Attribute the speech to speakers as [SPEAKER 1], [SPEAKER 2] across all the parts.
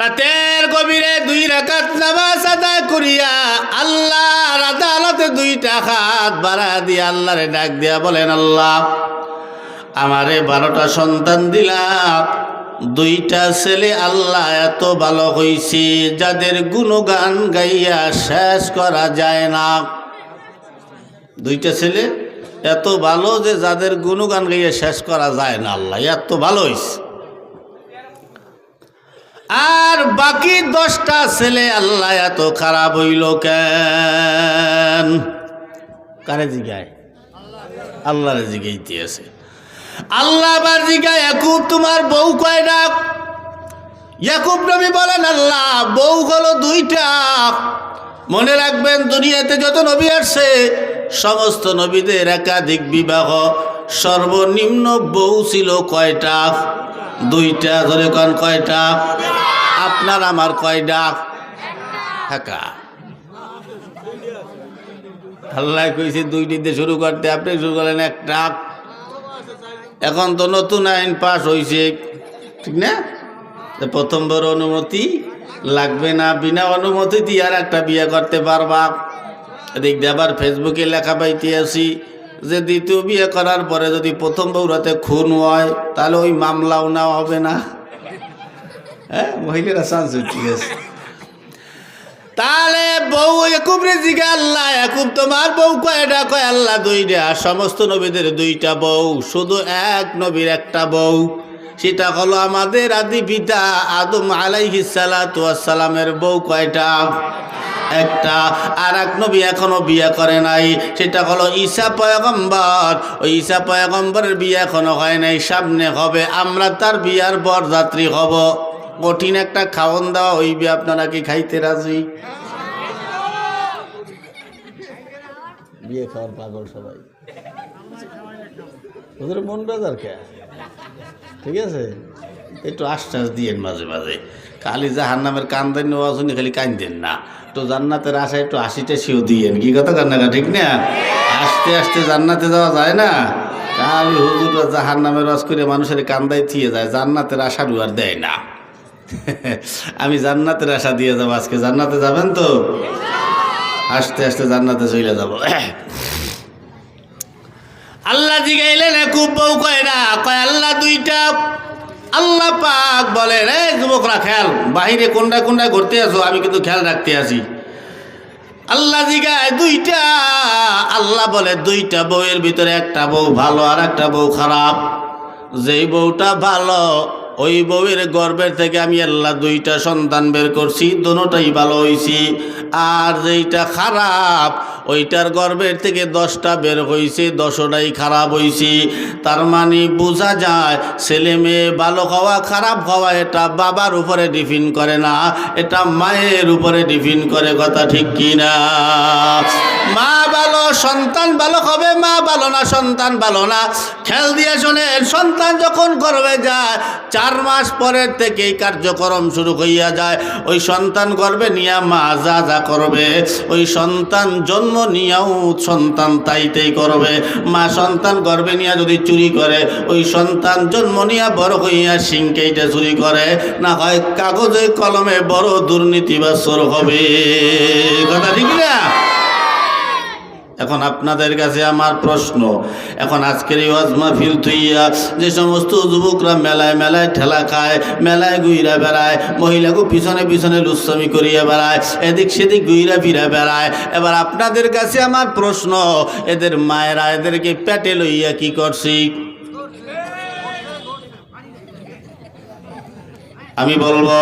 [SPEAKER 1] রাতের গভীরে 2 রাকাত নামাজ আদায় করিয়া আল্লাহর আদালতে 2টা হাত বাড়া দিয়ে আল্লাহরে ডাক দিয়া বলেন, আল্লাহ আমারে 12টা সন্তান দিলা, 2টা ছেলে আল্লাহ এত ভালো হইছে যাদের গুণগান গাইয়া শেষ করা যায় না। 2টা ছেলে এত ভালো যে যাদের গুণগান গাইয়া শেষ করা যায় না, আল্লাহ এত ভালো হইছে। আর বাকি 10টা ছেলে আল্লাহ এত খারাপ হইল কেন? কারে জিগায়? আল্লাহরে জিগাইতে আছে। আল্লাহ আবার জিগায়, ইয়াকুব তোমার বউ কয়টা? ইয়াকুব নবী বলেন, আল্লাহ বউ হলো 2টা। মনে রাখবেন, দুনিয়াতে যত নবী আসছে সমস্ত নবীদের একাধিক বিবাহ, সর্বনিম্ন বউ ছিল কয়টা? 2টা। ধরে কোন কয়টা? আপনার আমার কয়টা? একা। আল্লাহ কইছে 2টিতে শুরু করতে, আপনি শুরু করেন 1টা। এখন তো নতুন আইন পাস হয়েছে, ঠিক না? প্রথম বড় অনুমতি লাগবে না, বিনা অনুমতি দিয়ে আর একটা বিয়ে করতে পারবা। এদিক দিয়ে আবার ফেসবুকে লেখা পাইতে আছি যে দ্বিতীয় বিয়ে করার পরে যদি প্রথম বউরাতে খুন হয় তাহলে ওই মামলাও নেওয়া হবে না। হ্যাঁ, মহিলারা চান্স ঠিক আছে। তাহলে বউ ইয়াকুব রে জিগা, আল্লাহ ইয়াকুব তোমার বউ কয়টা? কয় আল্লাহ 2টা। সমস্ত নবীদের 2টা বউ, শুধু এক নবীর একটা বউ, সেটা হলো আমাদের আদি পিতা আদম আলাইহিস সালাতু ওয়াস সালামের বউ কয়টা? একটা। আর এক নবী এখনো বিয়ে করে নাই, সেটা হলো ঈসা পয়গম্বর। ওই ঈসা পয়গম্বরের বিয়ে এখনো হয় নাই, সামনে হবে। আমরা তার বিয়ার বরযাত্রী হব। কঠিন একটা খাওয়ান দেওয়া হইবে, আপনারা কি খাইতে রাজি? বিয়ে খাওয়ার পাগল সবাই, ওদের মন বাজার কে, ঠিক আছে? একটু আশ্বাস দিয়েন মাঝে মাঝে, খালি জাহান্নামের কান্দেন নেওয়া শুনি খালি কান্দেন না, তো জান্নাতের আশায় একটু 80টা সেও দিয়েন। কি কথা কান্না, ঠিক না? আস্তে আস্তে জান্নাতে যাওয়া যায় না, খালি হুজুররা জাহান্নামের রস করে মানুষের কান্দায় থিয়ে যায়, জান্নাতের আশা আর দেয় না। আমি জান্নাতের আশা দিয়ে যাবো আজকে। জান্নাতে যাবেন তো? আস্তে আস্তে জান্নাতে চলে যাব। আল্লাহ জিগাইলেন, খুব বউ কয়টা? কয় আল্লাহ 2টা। আল্লাহ পাক বলে, রে যুবকরা খেয়াল, বাহিরে কোনটা কোনটা ঘুরতে আসো, আমি কিন্তু খেয়াল রাখতে আসি। আল্লাহ জিগায় 2টা। আল্লাহ বলে 2টা বউয়ের ভিতরে একটা বউ ভালো আর একটা বউ খারাপ। যেই বউটা ভালো ওই বউয়ের গর্ভের থেকে আমি আল্লাহ 2টা সন্তান বের করছি, দুটোটাই ভালো হয়েছি। আর যেইটা খারাপ ওইটার গর্ভের থেকে 10টা বের হয়েছে, 10টাই খারাপ হয়েছে। তার মানে বোঝা যায় ছেলে মেয়ে ভালো হওয়া খারাপ হওয়া এটা বাবার উপরে ডিপেন্ড করে না, এটা মায়ের উপরে ডিপেন্ড করে। কথা ঠিক কি না? মা ভালো সন্তান ভালো হবে, মা ভালো না সন্তান ভালো না। খেয়াল দিয়ে শোনেন, সন্তান যখন গর্ভে যায় 4 মাস পরের থেকেই কার্যক্রম শুরু হইয়া যায়। ওই সন্তান গর্ভে নিয়া মা যা যা করবে, ওই সন্তান জন্ম নিয়াও সন্তান তাইতেই করবে। মা সন্তান গর্ভে নিয়া যদি চুরি করে, ওই সন্তান জন্ম নিয়া বড় হইয়া সিংকেইটা চুরি করে, না হয় কাগজে কলমে বড় দুর্নীতিবাজ হবে। কথা ঠিক না? এখন আপনাদের কাছে আমার প্রশ্ন, এখন আজকের এই ওয়াজ মাহফিল থইয়া যে সমস্ত যুবকরা মেলায় মেলায় ঠেলা খায়, মেলায় ঘুইরা বেড়ায়, মহিলাকে পিছনে পিছনে লুচ্ছামি করিয়া বেড়ায়, এদিক সেদিক ঘুইরা ফিরা বেড়ায়, এবার আপনাদের কাছে আমার প্রশ্ন, এদের মায়েরা এদেরকে পেটে লইয়া কি করছি? আমি বলবো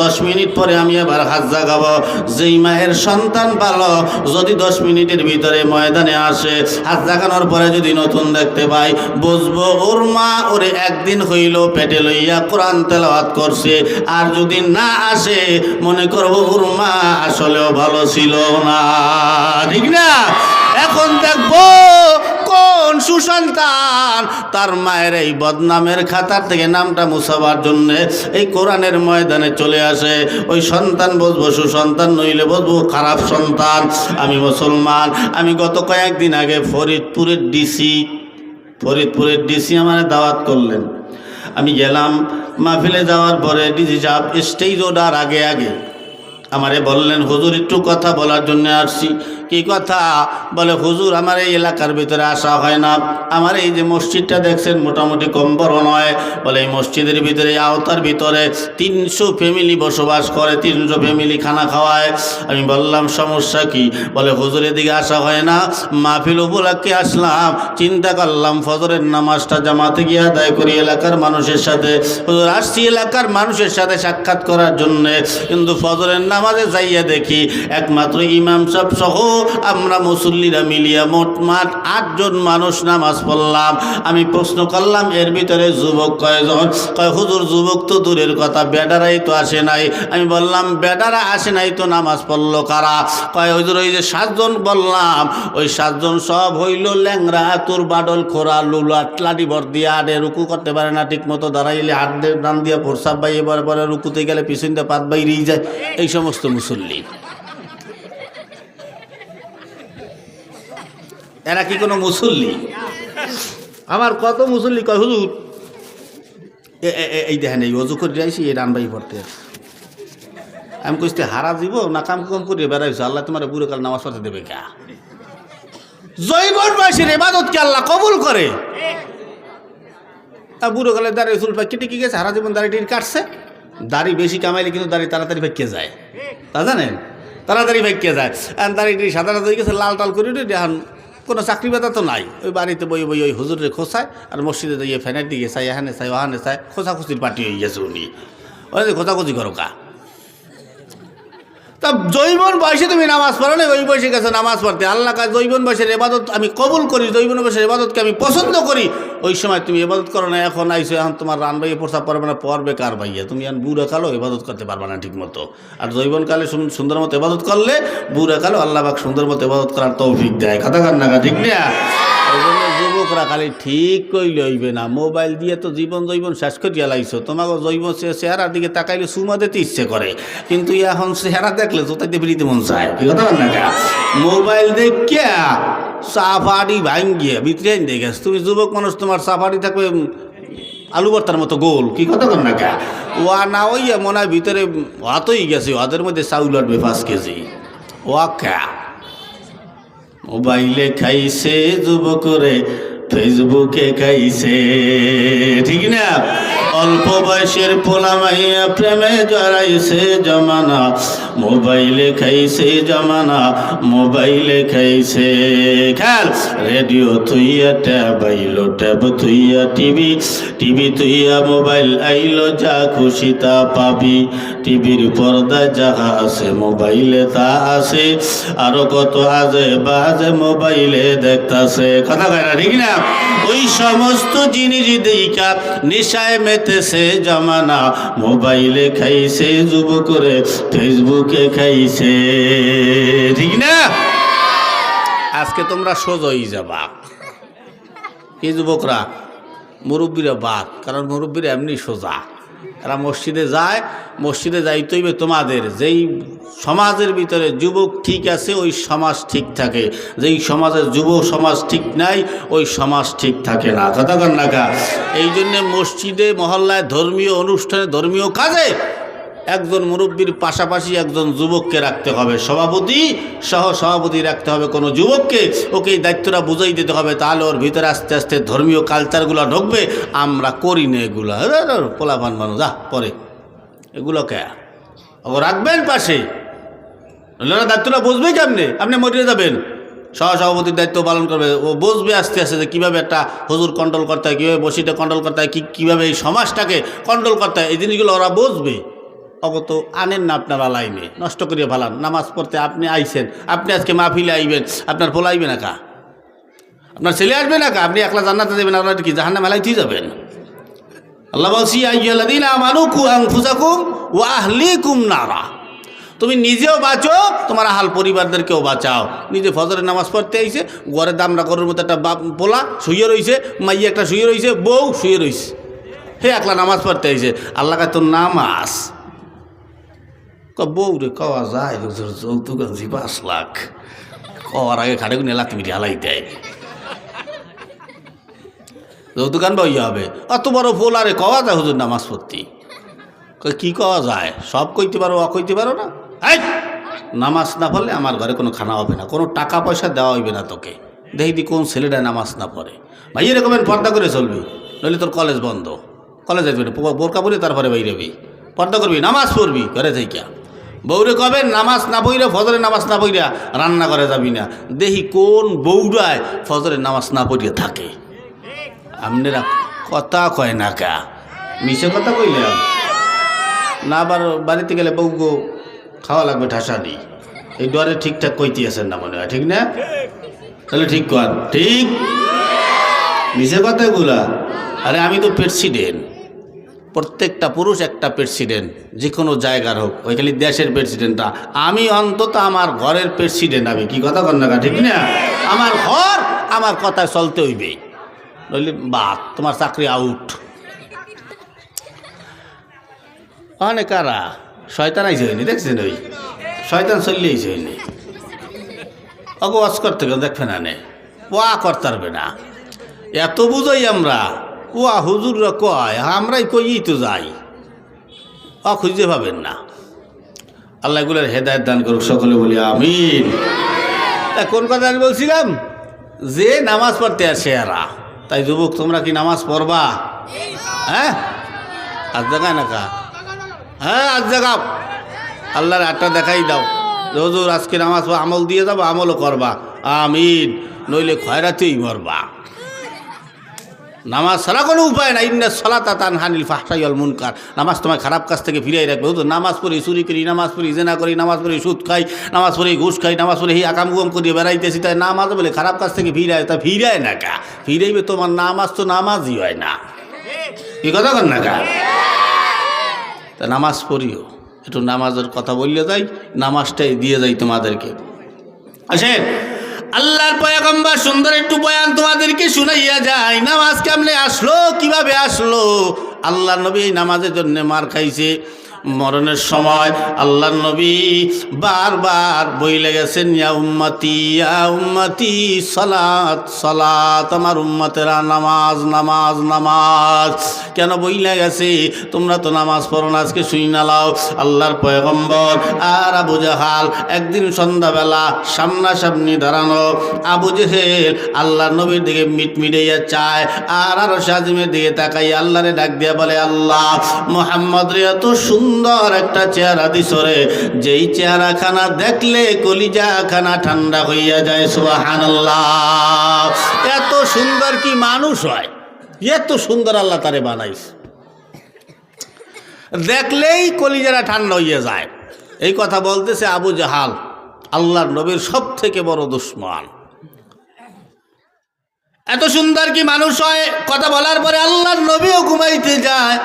[SPEAKER 1] 10 মিনিট পরে আমি আবার হাত জাগাবো। যেই মায়ের সন্তান ভালো যদি 10 মিনিটের ভিতরে ময়দানে আসে, হাত জাগানোর পরে যদি নতুন দেখতে পাই, বুঝবো ওর মা ওরে একদিন হইল পেটে লইয়া কোরআন তেলাওয়াত করছে। আর যদি না আসে, মনে করবো ওর মা আসলেও ভালো ছিল না। ঠিক না? এখন দেখবো কোন সুসন্তান তার মায়ের এই বদনামের খাতার থেকে নামটা মুছাবার জন্য এই কোরআনের ময়দানে চলে আসে। ওই সন্তান বুঝবো সুসন্তান, নইলে বুঝবো খারাপ সন্তান। আমি মুসলমান, আমি গত কয়েকদিন আগে ফরিদপুরের ডিসি আমার দাওয়াত করলেন, আমি গেলাম। মাহফিলে যাওয়ার পরে ডিজি সাহেব স্টেজ ওঠার আগে আগে আমারে বললেন, হুজুর একটু কথা বলার জন্য আসছি। কি কথা? বলে, হুজুর আমার এই এলাকার ভিতরে আসা হয় না, আমার এই যে মসজিদটা দেখছেন মোটামুটি কম বড় নয়, বলে এই মসজিদের ভিতরে আওতার ভিতরে 300 ফ্যামিলি বসবাস করে, 300 ফ্যামিলি খানা খাওয়ায়। আমি বললাম সমস্যা কি? বলে, হুজুর এদিকে আসা হয় না, মাহফিল উপলক্ষে আসলাম, চিন্তা করলাম ফজরের নামাজটা জামাতে গিয়ে আদায় করি এলাকার মানুষের সাথে। হুজুর আসছি এলাকার মানুষের সাথে সাক্ষাৎ করার জন্যে, কিন্তু ফজরের নামাজে যাইয়া দেখি একমাত্র ইমাম সাহেব সহ আমরা মুসল্লিরা মিলিয়া মোটমাট 8 জন মানুষ নামাজ পড়লাম। আমি প্রশ্ন করলাম, এর ভিতরে যুবক কয়জন? কয়, হুজুর যুবক তো দূরের কথা, বেডারাই তো আসে নাই। আমি বললাম, বেডারা আসে নাই তো নামাজ পড়লো কারা? কয়, হুজুর ওই যে 7 জন বললাম, ওই 7 জন সব হইল ল্যাংরা, আতুর, বাডল, খোরা, লুলাট, লাঠি ভর দিয়ে আডে, রুকু করতে পারে না ঠিক মতো, দাঁড়াইলে হাত দিয়ে ডান দিয়া প্রসাব বাইয়ে পরে রুকুতে গেলে পিছন দিয়ে পাত বাইরেই যায়। এই সমস্ত মুসল্লি, এরা কি কোনো মুসল্লি? আমার কত মুসল্লি কয়, হুজুর এই দেখেন এই অজু করে যাইছি, এই রানবাই পড়তে। আমি কইতে হারা জীব না কাম কম করে বেড়াইছো, আল্লাহ তোমার বুড়ো কাল নামাজ পড়তে দেবে কা? জৈবন বয়সের ইবাদতকে আল্লাহ কবুল করে। বুড়ো কালে দাঁড়িয়ে চুল পাই কেটে কি গেছে, হারা জীবন দাড়ি কাটছে। দাড়ি বেশি কামাইলে কিন্তু দাড়ি তাড়াতাড়ি ভাইকে যায়, তা জানেন? তাড়াতাড়ি ভাইকে যায়। দাড়ি সাধারণত হয়ে গেছে লাল টাল করে এখন কোনো চাকরি বাতা তো নাই, ওই বাড়িতে বই বই ওই হুজুরে খোঁচায়, আর মসজিদে যাইয়ে ফ্যানের দিকে চাই, এখানে চাই ওখানে চাই, খোঁচাখুচির পার্টি হয়ে গেছে উনি। ওই খোঁচাখুচি করো কা? তা জৈবন বয়সে তুমি নামাজ পড়ো না, ওই বয়সে গেছো নামাজ পড়তে। আল্লাহ কাজ জৈবন বয়সের ইবাদত আমি কবুল করি, জৈবন বয়সের ইবাদতকে আমি পছন্দ করি। ওই সময় তুমি ইবাদত করো না, এখন আইসো, এখন তোমার রান ভাইয়ে প্রসাব পারবে না, পড়বে কার ভাইয়া? তুমি এখন বুড়া কালো ইবাদত করতে পারবে না ঠিক মতো। আর জৈবনকালে সুন্দর মতো ইবাদত করলে বুড়া কালো আল্লাহ পাক সুন্দর মতো ইবাদত করার তৌফিক দেয়। কথা কার না ঠিক না? ওই জন্য যুবকরা খালি ঠিক কইলে হইবে না, মোবাইল দিয়ে তো জীবন জৈবন শেষ করিয়া লাইছো। তোমাকে জৈবন চেহারার দিকে তাকাইলে সুমা দিতে ইচ্ছে করে, কিন্তু এখন চেহারা দেখলে জোতাইতে বেরিতে মন চায়। কি কথা বল না? মোবাইল দেখিয়া সাফারি ভাঙ্গিয়ে ভিতরে দেখে তুমি যুবক মানুষ, তোমার সাফারি থাকবে আলু ভর্তার মতো গোল। কি কথা বল না? ওয়া না ওইয়া মনে হয় ভিতরে হাতই গেছে, ওদের মধ্যে চাউল আটবে 5 কেজি। ওয়া কা মোবাইলে খাইছে যুবকরে, ফেসবুকে খাইছে, ঠিক না? অল্প বয়সের পোলা মাইয়া প্রেমে জড়াইছে জমানা, মোবাইলে খাইছে জমানা, মোবাইলে খাইছে। খেয়াল, রেডিও তুইয়া ট্যাব আইলো, ট্যাব তুইয়া টিভি, টিভি তুইয়া মোবাইল আইলো, যা খুশি তা পাবি। টিভির পর্দায় যাহা আছে মোবাইলে তা আছে, আরো কত আজে বাজে মোবাইলে দেখতাছে। কথা কয় না ঠিক না? ওই সমস্ত জিনিস দেখা নেশায় মেতেছে জমানা, মোবাইলে খাইছে যুবকরে, ফেসবুকে খাইছে, ঠিক না? আজকে তোমরা সোজই যাবা, কি যুবকরা? মুরব্বীরা বাদ, কারণ মুরব্বীরা এমনি সোজা। এরা মসজিদে যায়, মসজিদে যাইতে হইবে তোমাদের। যেই সমাজের ভিতরে যুবক ঠিক আছে ওই সমাজ ঠিক থাকে, যেই সমাজের যুব সমাজ ঠিক নাই ওই সমাজ ঠিক থাকে না। কথা কন না কা? এই জন্যে মসজিদে মহল্লায় ধর্মীয় অনুষ্ঠানে ধর্মীয় কাজে একজন মুরব্বীর পাশাপাশি একজন যুবককে রাখতে হবে, সভাপতি সহ সভাপতি রাখতে হবে কোনো যুবককে। ওকে এই দায়িত্বটা বুঝাই দিতে হবে, তাহলে ওর ভিতরে আস্তে আস্তে ধর্মীয় কালচারগুলো ঢুকবে। আমরা করি না এগুলো, পোলাপান মানুষ যা পরে এগুলোকে ও রাখবেন পাশে, দায়িত্বটা বুঝবে কেমনে? আপনি মরিয়ে যাবেন, সহসভাপতির দায়িত্ব পালন করবে, ও বুঝবে আস্তে আস্তে যে কীভাবে একটা হুজুর কন্ট্রোল করতে হয়, কীভাবে বসিটা কন্ট্রোল করতে হয়, কীভাবে এই সমাজটাকে কন্ট্রোল করতে হয়, এই জিনিসগুলো ওরা বুঝবে। অগত আনেন না আপনারা লাইনে, নষ্ট করিয়া ফেলান। নামাজ পড়তে আপনি আইছেন, আপনি আজকে মাহফিলে আইবেন, আপনার পোলা আইবে না কা? আপনার ছেলে আসবে না কা? আপনি একলা জান্নাতে যাবেন, আপনার কি জাহান্নামে মেলাইতেই যাবেন? আল্লাহ বলছি, আইয়ুহাল্লাযীনা আমানু কু আনফুসাকুম ওয়া আহলিকুম নারা। তুমি নিজেও বাঁচো, তোমার আহাল পরিবারদেরকেও বাঁচাও। নিজে ফজরের নামাজ পড়তে আইছে, ঘরে দামরা করার মতো একটা পোলা শুয়ে রইছে, মাইয়া একটা শুয়ে রইছে, বউ শুয়ে রইছে, হে একলা নামাজ পড়তে আইছে। আল্লাহ কাছে তোর নামাজ বউ রে কওয়া যায়, যৌতুক 5 লাখ কওয়ার আগে খাটে গুনে লাখ তুমি হালাই দেয়। যৌতুক আনবা ইয়ে হবে, অত বড় ফুল আরে কওয়া যায় হুজুর নামাজ পড়তি, কি কওয়া যায়, সব কইতে পারো কইতে পারো না। এই নামাজ না পড়লে আমার ঘরে কোনো খানা হবে না, কোনো টাকা পয়সা দেওয়া হইবে না তোকে। দেখি কোন ছেলেটা নামাজ না পড়ে। ভাই এরকমের পর্দা করে চলবি, নইলে তোর কলেজ বন্ধ, কলেজ আসবি না, বোরকা পড়ি তারপরে বাইরেবি, পর্দা করবি, নামাজ পড়বি ঘরে থেকে। বউরে কবে নামাজ না পড়িয়া, ফজরের নামাজ না পড়িয়া রান্না করে যাবি না। দেখি কোন বউরায় ফজরের নামাজ না পড়িয়া থাকে। আপনারা কথা কয় না কা, মিশে কথা কইলাম না, আবার বাড়িতে গেলে বউগো খাওয়া লাগবে ঠাসানি, এই ডরে ঠিকঠাক কইতে আছেন না মনে হয়, ঠিক না? তাহলে ঠিক কর, ঠিক মিশে কথাগুলা। আরে আমি তো প্রেসিডেন্ট, প্রত্যেকটা পুরুষ একটা প্রেসিডেন্ট, যে কোনো জায়গার হোক, ওই খালি দেশের প্রেসিডেন্টটা, আমি অন্তত আমার ঘরের প্রেসিডেন্ট। আমি কি কথা কর না, ঠিক না? আমার ঘর আমার কথায় চলতে হইবে, নইলে বাদ, তোমার চাকরি আউট। অনেক কারা শয়তান আইসে হয়নি, দেখছেন? ওই শয়তান চললে আইসে হয়নি, অগো ওয়াজ করতে গেলে দেখবে না, নে ওয়া করতে পারবে না, এত বুঝাই আমরা। ওয়া হুজুররা কয়, আমরাই কই তো যাই, খুঁজতে পাবেন না। আল্লাহ এগুলোর হেদায়েত দান করুক, সকলে বলি আমিন। তা কোন কথা আমি বলছিলাম, যে নামাজ পড়তে আসে এরা, তাই যুবক তোমরা কি নামাজ পড়বা? হ্যাঁ আজ জায়গায় না কা, হ্যাঁ আজ জাগাও, আল্লাহর হাতটা দেখাই দাও, হুজুর আজকে নামাজ আমল দিয়ে যাবো, আমলও করবা, আমিন, নইলে খয়রাতেই মরবা। নামাজ ছাড়া কোনো উপায় নাই। ইন্না সলাতা তানহানিল ফাহশাই ওয়াল মুনকার, নামাজ তোমায় খারাপ কাজ থেকে ফিরিয়ে রাখবে। হুজুর নামাজ পড়ি চুরি করি, নামাজ পড়ি জেনা করি, নামাজ পড়ি সুদ খাই, নামাজ পড়ি ঘুষ খাই, নামাজ পড়ি এই আকাম গুম করিয়ে বেড়াইতেছি, তাই নামাজ বলে খারাপ কাজ থেকে ফিরায়, তা ফিরায় না কা, ফিরাইবে তোমার নামাজ তো নামাজই হয় না, কি কথা কর না কা? তা নামাজ পড়িও, একটু নামাজের কথা বললে যাই, নামাজটাই দিয়ে যাই তোমাদেরকে। আসেন আল্লাহর পয়গম্বর সুন্দর একটু বয়ান তোমাদেরকে শুনাইয়া যায়। নামাজ কেমনে আসলো, কিভাবে আসলো? আল্লাহর নবী এই নামাজের জন্য মার খাইছে। মরণের সময় আল্লাহর নবী বারবার বইলে গেছেন, ইয়া উম্মতি সালাত সালাত, আমার উম্মতেরা নামাজ নামাজ নামাজ। কেন বইলে গেছে? তোমরা তো নামাজ পড়ো না, আজকে শুই না লাও। আল্লাহর পয়গম্বর আর আবু জাহাল একদিন সন্ধ্যাবেলা সামনাসামনি দাঁড়ানো। আবু জেহেল আল্লাহর নবীর দিকে মিটমিটাইয়া চায়, আর আরশ আজিমের দিকে তাকাইয়া আল্লাহরে ডাক দিয়া বলে, আল্লাহ মুহাম্মদ রে এত সুন্দর একটা চেহারা দিছরে, যেই চেহারাখানা দেখলে কলিজা খানা ঠান্ডা হইয়া যায়। সুবহানাল্লাহ, এত সুন্দর কি মানুষ হয়? এত সুন্দর আল্লাহ তারে বানাইছে, দেখলেই কলিজারা ঠান্ডা হইয়া যায়। এই কথা বলতেছে আবু জাহাল, আল্লাহর নবীর সব থেকে বড় দুশমন। এত সুন্দর কি মানুষ হয়? কথা বলার পরে আল্লাহর নবীও ঘুমাইতে যায়,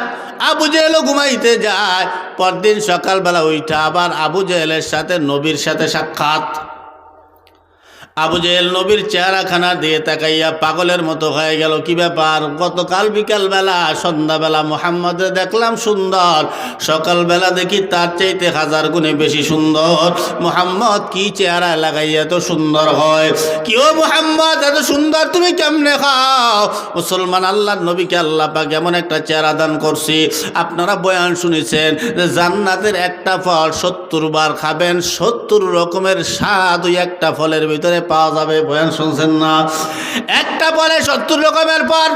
[SPEAKER 1] আবু জেহেলও ঘুমাইতে যায়। পরদিন সকালবেলা উঠা আবার আবু জেহেলের সাথে নবীর সাথে সাক্ষাৎ। আবু জেহেল নবীর চেহারাখানা দিয়ে তাকাইয়া পাগলের মতো হয়ে গেল। কি ব্যাপার? গতকাল বিকালবেলা সন্ধ্যাবেলা মুহাম্মদে দেখলাম সুন্দর, সকালবেলা দেখি তার চাইতে 1000 গুণে বেশি সুন্দর। মুহাম্মদ কি চেহারা লাগাইয়া এত সুন্দর হয়? কি ও মুহাম্মদ, এত সুন্দর তুমি কেমনে খাও? মুসলমান, আল্লাহর নবীকে আল্লাহ পাক এমন একটা চেহারা দান করছি। আপনারা বয়ান শুনেছেন যে জান্নাতের একটা ফল 70 বার খাবেন, 70 রকমের স্বাদ ওই একটা ফলের ভিতরে পাওয়া যাবে। বয়ান শুনছেন না? একটা ফলে 70 রকমের পর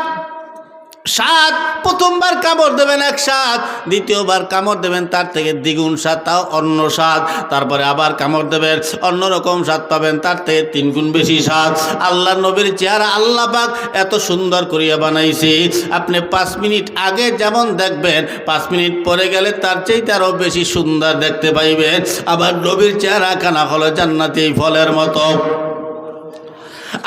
[SPEAKER 1] স্বাদ। প্রথমবার কামড় দেবেন এক স্বাদ, দ্বিতীয়বার কামড় দেবেন তার থেকে দ্বিগুণ স্বাদ, তাও অন্য স্বাদ। তারপরে আবার কামড় দেবেন, অন্যরকম স্বাদ পাবেন, তার থেকে 3 গুণ বেশি স্বাদ। আল্লাহ নবীর চেহারা আল্লাহ পাক এত সুন্দর করিয়া বানাইছে, আপনি 5 মিনিট আগে যেমন দেখবেন, 5 মিনিট পরে গেলে তার চাইতে আরও বেশি সুন্দর দেখতে পাইবেন। আবার নবীর চেহারা খানা হলো জান্নাতি ফলের মতো।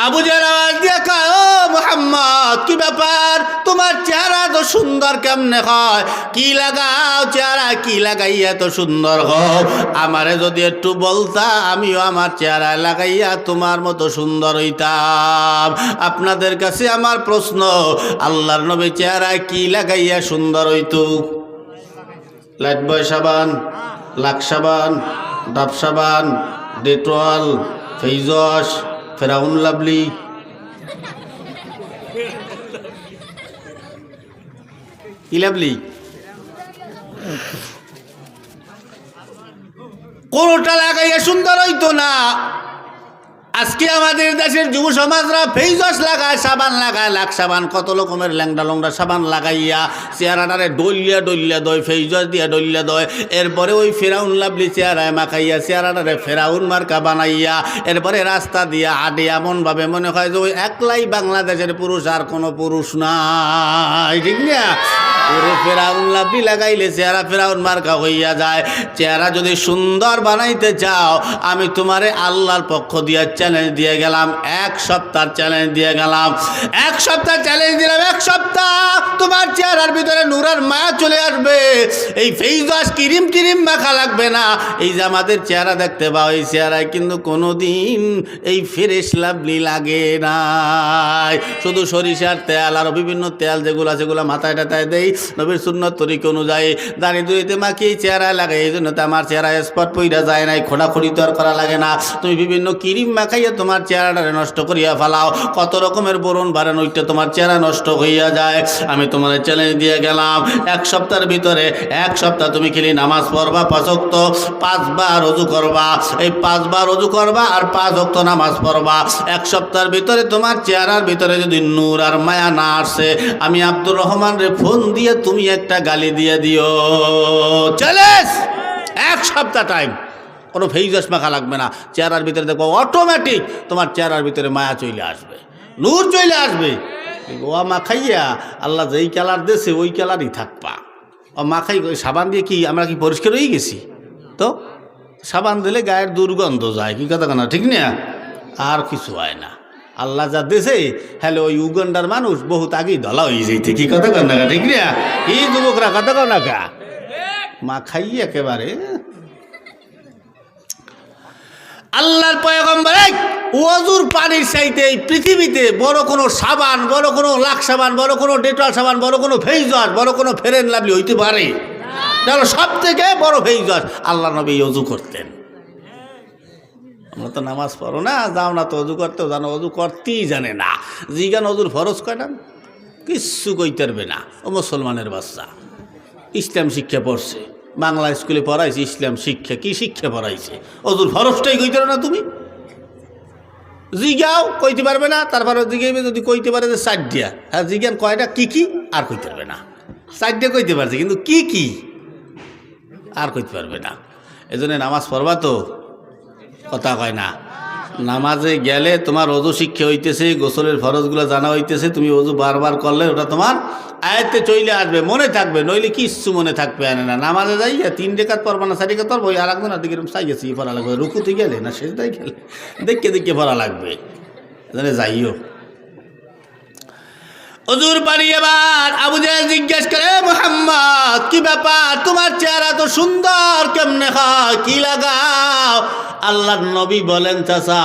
[SPEAKER 1] আবু জেহেল আওয়াজ দিয়া কয়, ও মুহাম্মদ, কি ব্যাপার? তোমার চেহারা তো সুন্দর কেমনে হয়? কি লাগাও চেহারা, কি লাগাইয়া তো সুন্দর হও? আমারে যদি একটু বলতা, আমিও আমার চেহারা লাগাইয়া তোমার মতো সুন্দর হইতাম। আপনাদের কাছে আমার প্রশ্ন, আল্লাহর নবী চেহারায় কি লাগাইয়া সুন্দর হইতো? লাইট বয় সাবান, লাক্স সাবান, ডাব সাবান, ডেটল, ফেইজস, ফেরাউন লাভলি, কি লাভলি? কোনটা লাগাইয়া সুন্দর হইতো না। আজকে আমাদের দেশের যুব সমাজরা ফেস ওয়াশ লাগায়, সাবান লাগায়, লাখ সাবান, কত রকমের ল্যাংডা লংডা সাবান লাগাইয়া চেহারাটারে ডলিয়া ডলিয়া দয়, ফেস ওয়াশ দিয়া ডলিয়া দয়। এরপরে ওই ফেরাউন লাভলি চেহারায় মাখাইয়া চেহারাটারে ফেরাউন মার্কা বানাইয়া এরপরে রাস্তা দিয়া হাঁটে এমনভাবে মনে হয় যে ওই একলাই বাংলাদেশের পুরুষ, আর কোনো পুরুষ নাই, ঠিক না? ওরে ফেরাউন লাভলি লাগাইলে চেহারা ফেরাউন মার্কা হইয়া যায়। চেহারা যদি সুন্দর বানাইতে চাও, আমি তোমারে আল্লাহর পক্ষ দিয়া চ্যালেঞ্জ দিয়ে গেলাম, 1 সপ্তাহ চ্যালেঞ্জ দিয়ে গেলাম। 1 সপ্তাহ চ্যালেঞ্জ দিলাম, 1 সপ্তাহ তোমার চেহারার ভিতরে নূরের মায়া চলে আসবে। এই ফেস ওয়াশ ক্রিম টিরিম মাখা লাগবে না। এই যে আমাদের চেহারা দেখতে পাও, এই চেহারায় কিন্তু কোনোদিন এই ফ্রেশ লাভলি লাগে নাই। শুধু সরিষার তেল আর বিভিন্ন তেল যেগুলো সেগুলো মাথায় টাথায় দেই নবীর সুন্নত তরিকা অনুযায়ী, দাঁড়ি দুইতে মাখিয়ে চেহারায় লাগে। এই জন্য তো আমার চেহারায় স্পট পইরা যায় নাই, খোঁড়াখুড়ি তো আর করা লাগে না। তুমি বিভিন্ন ক্রিম মাখাইয়া তোমার চেহারাটারে নষ্ট করিয়া ফেলাও, কত রকমের বরণ বাড়ান, ওইটা তোমার চেহারা নষ্ট হইয়া যায়। আমি তোমার চ্যালেঞ্জ দিয়ে গেলাম, 1 সপ্তাহের ভিতরে 1 সপ্তাহ তুমি খালি নামাজ পড়বা, 5 ওয়াক্ত, 5 বার ওযু করবা। এই 5 বার ওযু করবা আর 5 ওয়াক্ত নামাজ পড়বা। 1 সপ্তাহের ভিতরে তোমার চেহারার ভিতরে যদি নূর আর মায়া না আসে, আমি আব্দুর রহমান রে ফোন দিয়ে তুমি একটা গালি দিয়ে দিও। চ্যালেঞ্জ, 1 সপ্তাহ টাইম, কোনো ফেস ওয়াশ মাখা লাগবে না। চেহারার ভিতরে দেখো অটোমেটিক তোমার চেহারার ভিতরে মায়া চলে আসবে, নূর চলে আসবে। গোয়া মাখাইয়া আল্লাহ যেই কালার দিয়েছে ওই কালারই থাকবা। ও মাখাই সাবান দিয়ে কি আমরা কি পরিষ্কার হয়ে গেছি? তো সাবান দিলে গায়ের দুর্গন্ধ যায়, কি কথা না, ঠিক না? আর কিছু হয় না। আল্লাহ যা দেশে, হ্যালো ওই উগান্ডার মানুষ বহুত আগেই ধলা হয়ে যাইতে, কি কথা কন না, ঠিক না? এই যুবকরা কথা কন না কা মাখাই একেবারে। আল্লাহর পয়গম্বর ওযুর পানির চাইতে এই পৃথিবীতে বড় কোনো সাবান, বড় কোনো লাখ সাবান, বড় কোনো ডেটল সাবান, বড় কোনো ফেস ওয়াশ, বড় কোনো ফেরেন লাভলি হইতে পারে? তাহলে সব থেকে বড় ফেস ওয়াশ আল্লাহ নবী ওযু করতেন। আমরা তো নামাজ পড়ো না, যাও না তো অজু করতেও জানো, অজু করতেই জানে না। জিগান অজুর ফরজ কয়টা? কিচ্ছু কইতে পারবে না। ও মুসলমানের বাচ্চা, ইসলাম শিক্ষা পড়ছে, বাংলা স্কুলে পড়াইছে ইসলাম শিক্ষা, কি শিক্ষা পড়াইছে? অজুর ফরজটাই কইতে পারো না তুমি? জিগাও কইতে পারবে না। তারপরে জিগাইবে যদি কইতে পারে যে 4 দিয়া, হ্যাঁ জিজ্ঞান কয়টা কি কি আর কইতে পারবে না। 4 দিয়া কইতে পারছে, কিন্তু কি কি আর কইতে পারবে না। এজন্য নামাজ পড়বা তো কথা কয় না। নামাজে গেলে তোমার অজু শিক্ষা হইতেছে, গোসলের ফরজগুলো জানা হইতেছে, তুমি অজু বারবার করলে ওটা তোমার আয়ত্তে চলে আসবে, মনে থাকবে। নইলে কিচ্ছু মনে থাকবে না। নামাজে যাইয়া 3 রেখাত পড়বা না 4 রেখাত পড়বো, আর একজন আর দিকে চাইছি পড়া লাগবে, রুকুতে গেলে না সেজদায় গেলে দেখে দেখে পড়া লাগবে। যাইও অজুর পানি। এবার আবু জাহেল জিজ্ঞেস করে, মুহাম্মদ কি ব্যাপার, তোমার চেহারা তো সুন্দর, কেমনে হয়, কি লাগাও? আল্লাহর নবী বলেন, চাচা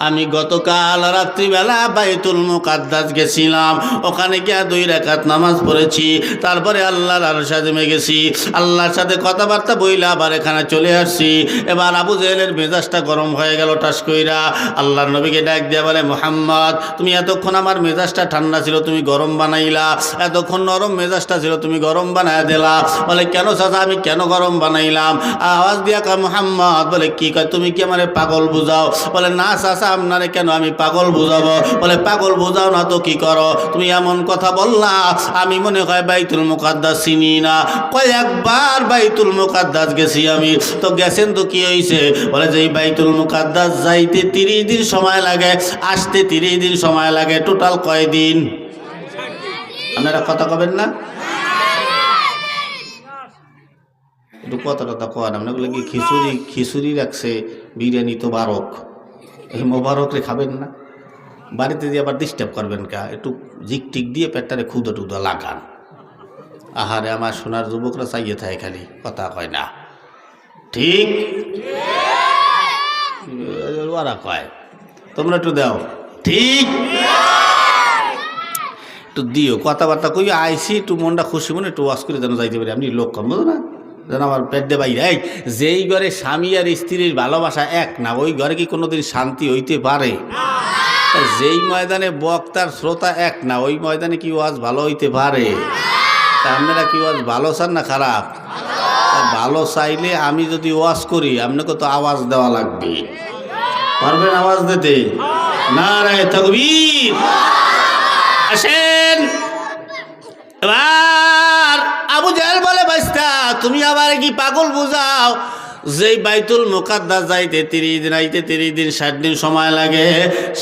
[SPEAKER 1] আমি গতকাল রাত্রিবেলা বাইতুল মুকাদ্দাস গেছিলাম, ওখানে গিয়ে 2 রাকাত নামাজ পড়েছি, তারপরে আল্লাহর আরশে আযমে গেছি, আল্লাহর সাথে কথাবার্তা বইলা আবার এখানে চলে আসছি। এবার আবু জাহেলের মেজাজটা গরম হয়ে গেল টাস কইরা। আল্লাহর নবীকে ডাক দিয়া বলে, মুহাম্মদ তুমি এতক্ষণ আমার মেজাজটা ঠান্ডা ছিল, তুমি গরম বানাইলা, এতক্ষণ নরম মেজাজটা ছিল, তুমি গরম বানায় দিলা। বলে কেন চাচা, আমি কেন গরম বানাইলাম? আওয়াজ দিয়া কয় মুহাম্মদ, বলে কি কয়, তুমি কি আমারে পাগল বুঝাও? বলে না চাচা, আপনারে কেন আমি পাগল বুঝাবো? বলে পাগল বুঝাও না তো কি করো? তুমি এমন কথা বললা, আমি মনে হয় বাইতুল মুকাদ্দাস চিনি না। কয়েকবার বাইতুল মুকাদ্দাস গেছি আমি। তো গেছেন তো কি হয়েছে? বলে যে বাইতুল মুকাদ্দাস যাইতে 30 দিন সময় লাগে, আসতে 30 দিন সময় লাগে, টোটাল কয় দিন? আপনারা কথা কবেন না? একটু কথা কন। আপনাগুলো কি খিচুড়ি রাখছে, বিরিয়ানি তো বারক, এই মোবারক রে খাবেন না? বাড়িতে দিয়ে আবার ডিস্টার্ব করবেন কা? একটু জিক টিক দিয়ে পেটটারে খুদা টুদা লাগান। আহারে আমার সোনার যুবকরা চাইয়ে থাকে, খালি কথা কয় না, ঠিক ওরা কয়, তোমরা একটু দাও, ঠিক একটু দিও, কথাবার্তা কই আইসি, একটু মনটা খুশি মনে একটু ওয়াশ করে যেন যাইতে পারি। আপনি লোক কম বুঝো না, যেন আমার পেট দে বাইরে। যেই ঘরে স্বামী আর স্ত্রীর ভালোবাসা এক না, ওই ঘরে কি কোনোদিন শান্তি হইতে পারে? যেই ময়দানে বক্তার শ্রোতা এক না, ওই ময়দানে কি ওয়াজ ভালো হইতে পারে? আপনারা কি ওয়াজ ভালো চান না খারাপ? ভালো চাইলে আমি যদি ওয়াজ করি আপনাকে তো আওয়াজ দেওয়া লাগবে। পারবেন আওয়াজ দিতে? নারায়ে তাকবীর। আসেন এবার আবু জাহেল বলে, বাইস্তা তুমি আবার কি পাগল বুঝাও? যেই বাইতুল মুকাদ্দাস যাইতে 30 দিন, আইতে 30 দিন, 60 দিন সময় লাগে,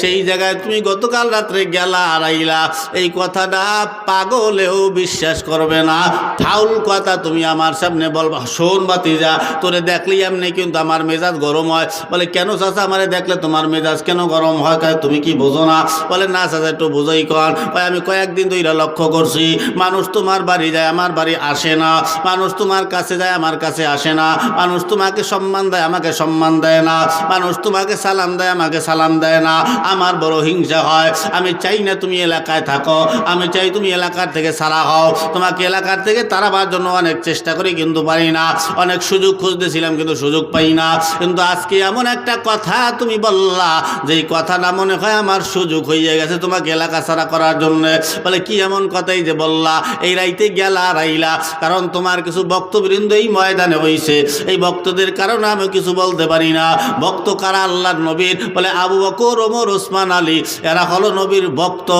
[SPEAKER 1] সেই জায়গায় তুমি গতকাল রাত্রে গেলা আর আইলা, এই কথাটা পাগলেও বিশ্বাস করবে না। ফাউল কথা তুমি আমার সামনে বলবা। শোন ভাতিজা, তোরে দেখলেই এমনি কিন্তু আমার মেজাজ গরম হয়। বলে কেন চাচা, আমারে দেখলে তোমার মেজাজ কেন গরম হয়? তুমি কি বোঝো না? বলে না চাচা, একটু বোঝাই কর। আমি কয়েকদিন ধরে লক্ষ্য করছি, মানুষ তোমার বাড়ি যায় আমার বাড়ি আসে না, মানুষ তোমার কাছে যায় আমার কাছে আসে না, মানুষ তোমাকে সম্মান দেয় আমাকে সম্মান দেয় না, মানুষ তোমাকে সালাম দেয় আমাকে সালাম দেয় না। আমার বড় হিংসা হয়। আমি চাই না তুমি এলাকায় থাকো, আমি চাই তুমি এলাকার থেকে সারা হও। তোমাকে এলাকার থেকে তাড়াবার জন্য অনেক চেষ্টা করি কিন্তু পারি না, অনেক সুযোগ খুঁজতেছিলাম কিন্তু সুযোগ পাই না। কিন্তু আজকে এমন একটা কথা তুমি বললা, যেই কথাটা মনে হয় আমার সুযোগ হয়ে গেছে তোমাকে এলাকা ছাড়া করার জন্য। বলে কি এমন কথাই যে বললা? এই রাইতে গেলা রাইলা, কারণ তোমার কিছু বক্তবৃন্দ এই ময়দানে হয়েছে, এই বক্তদের কারণে আমি কিছু বলতে পারি না। ভক্ত কারা? আল্লাহর নবীর। বলে আবু বকর, ওমর, ওসমান, আলী, এরা হলো নবীর ভক্ত।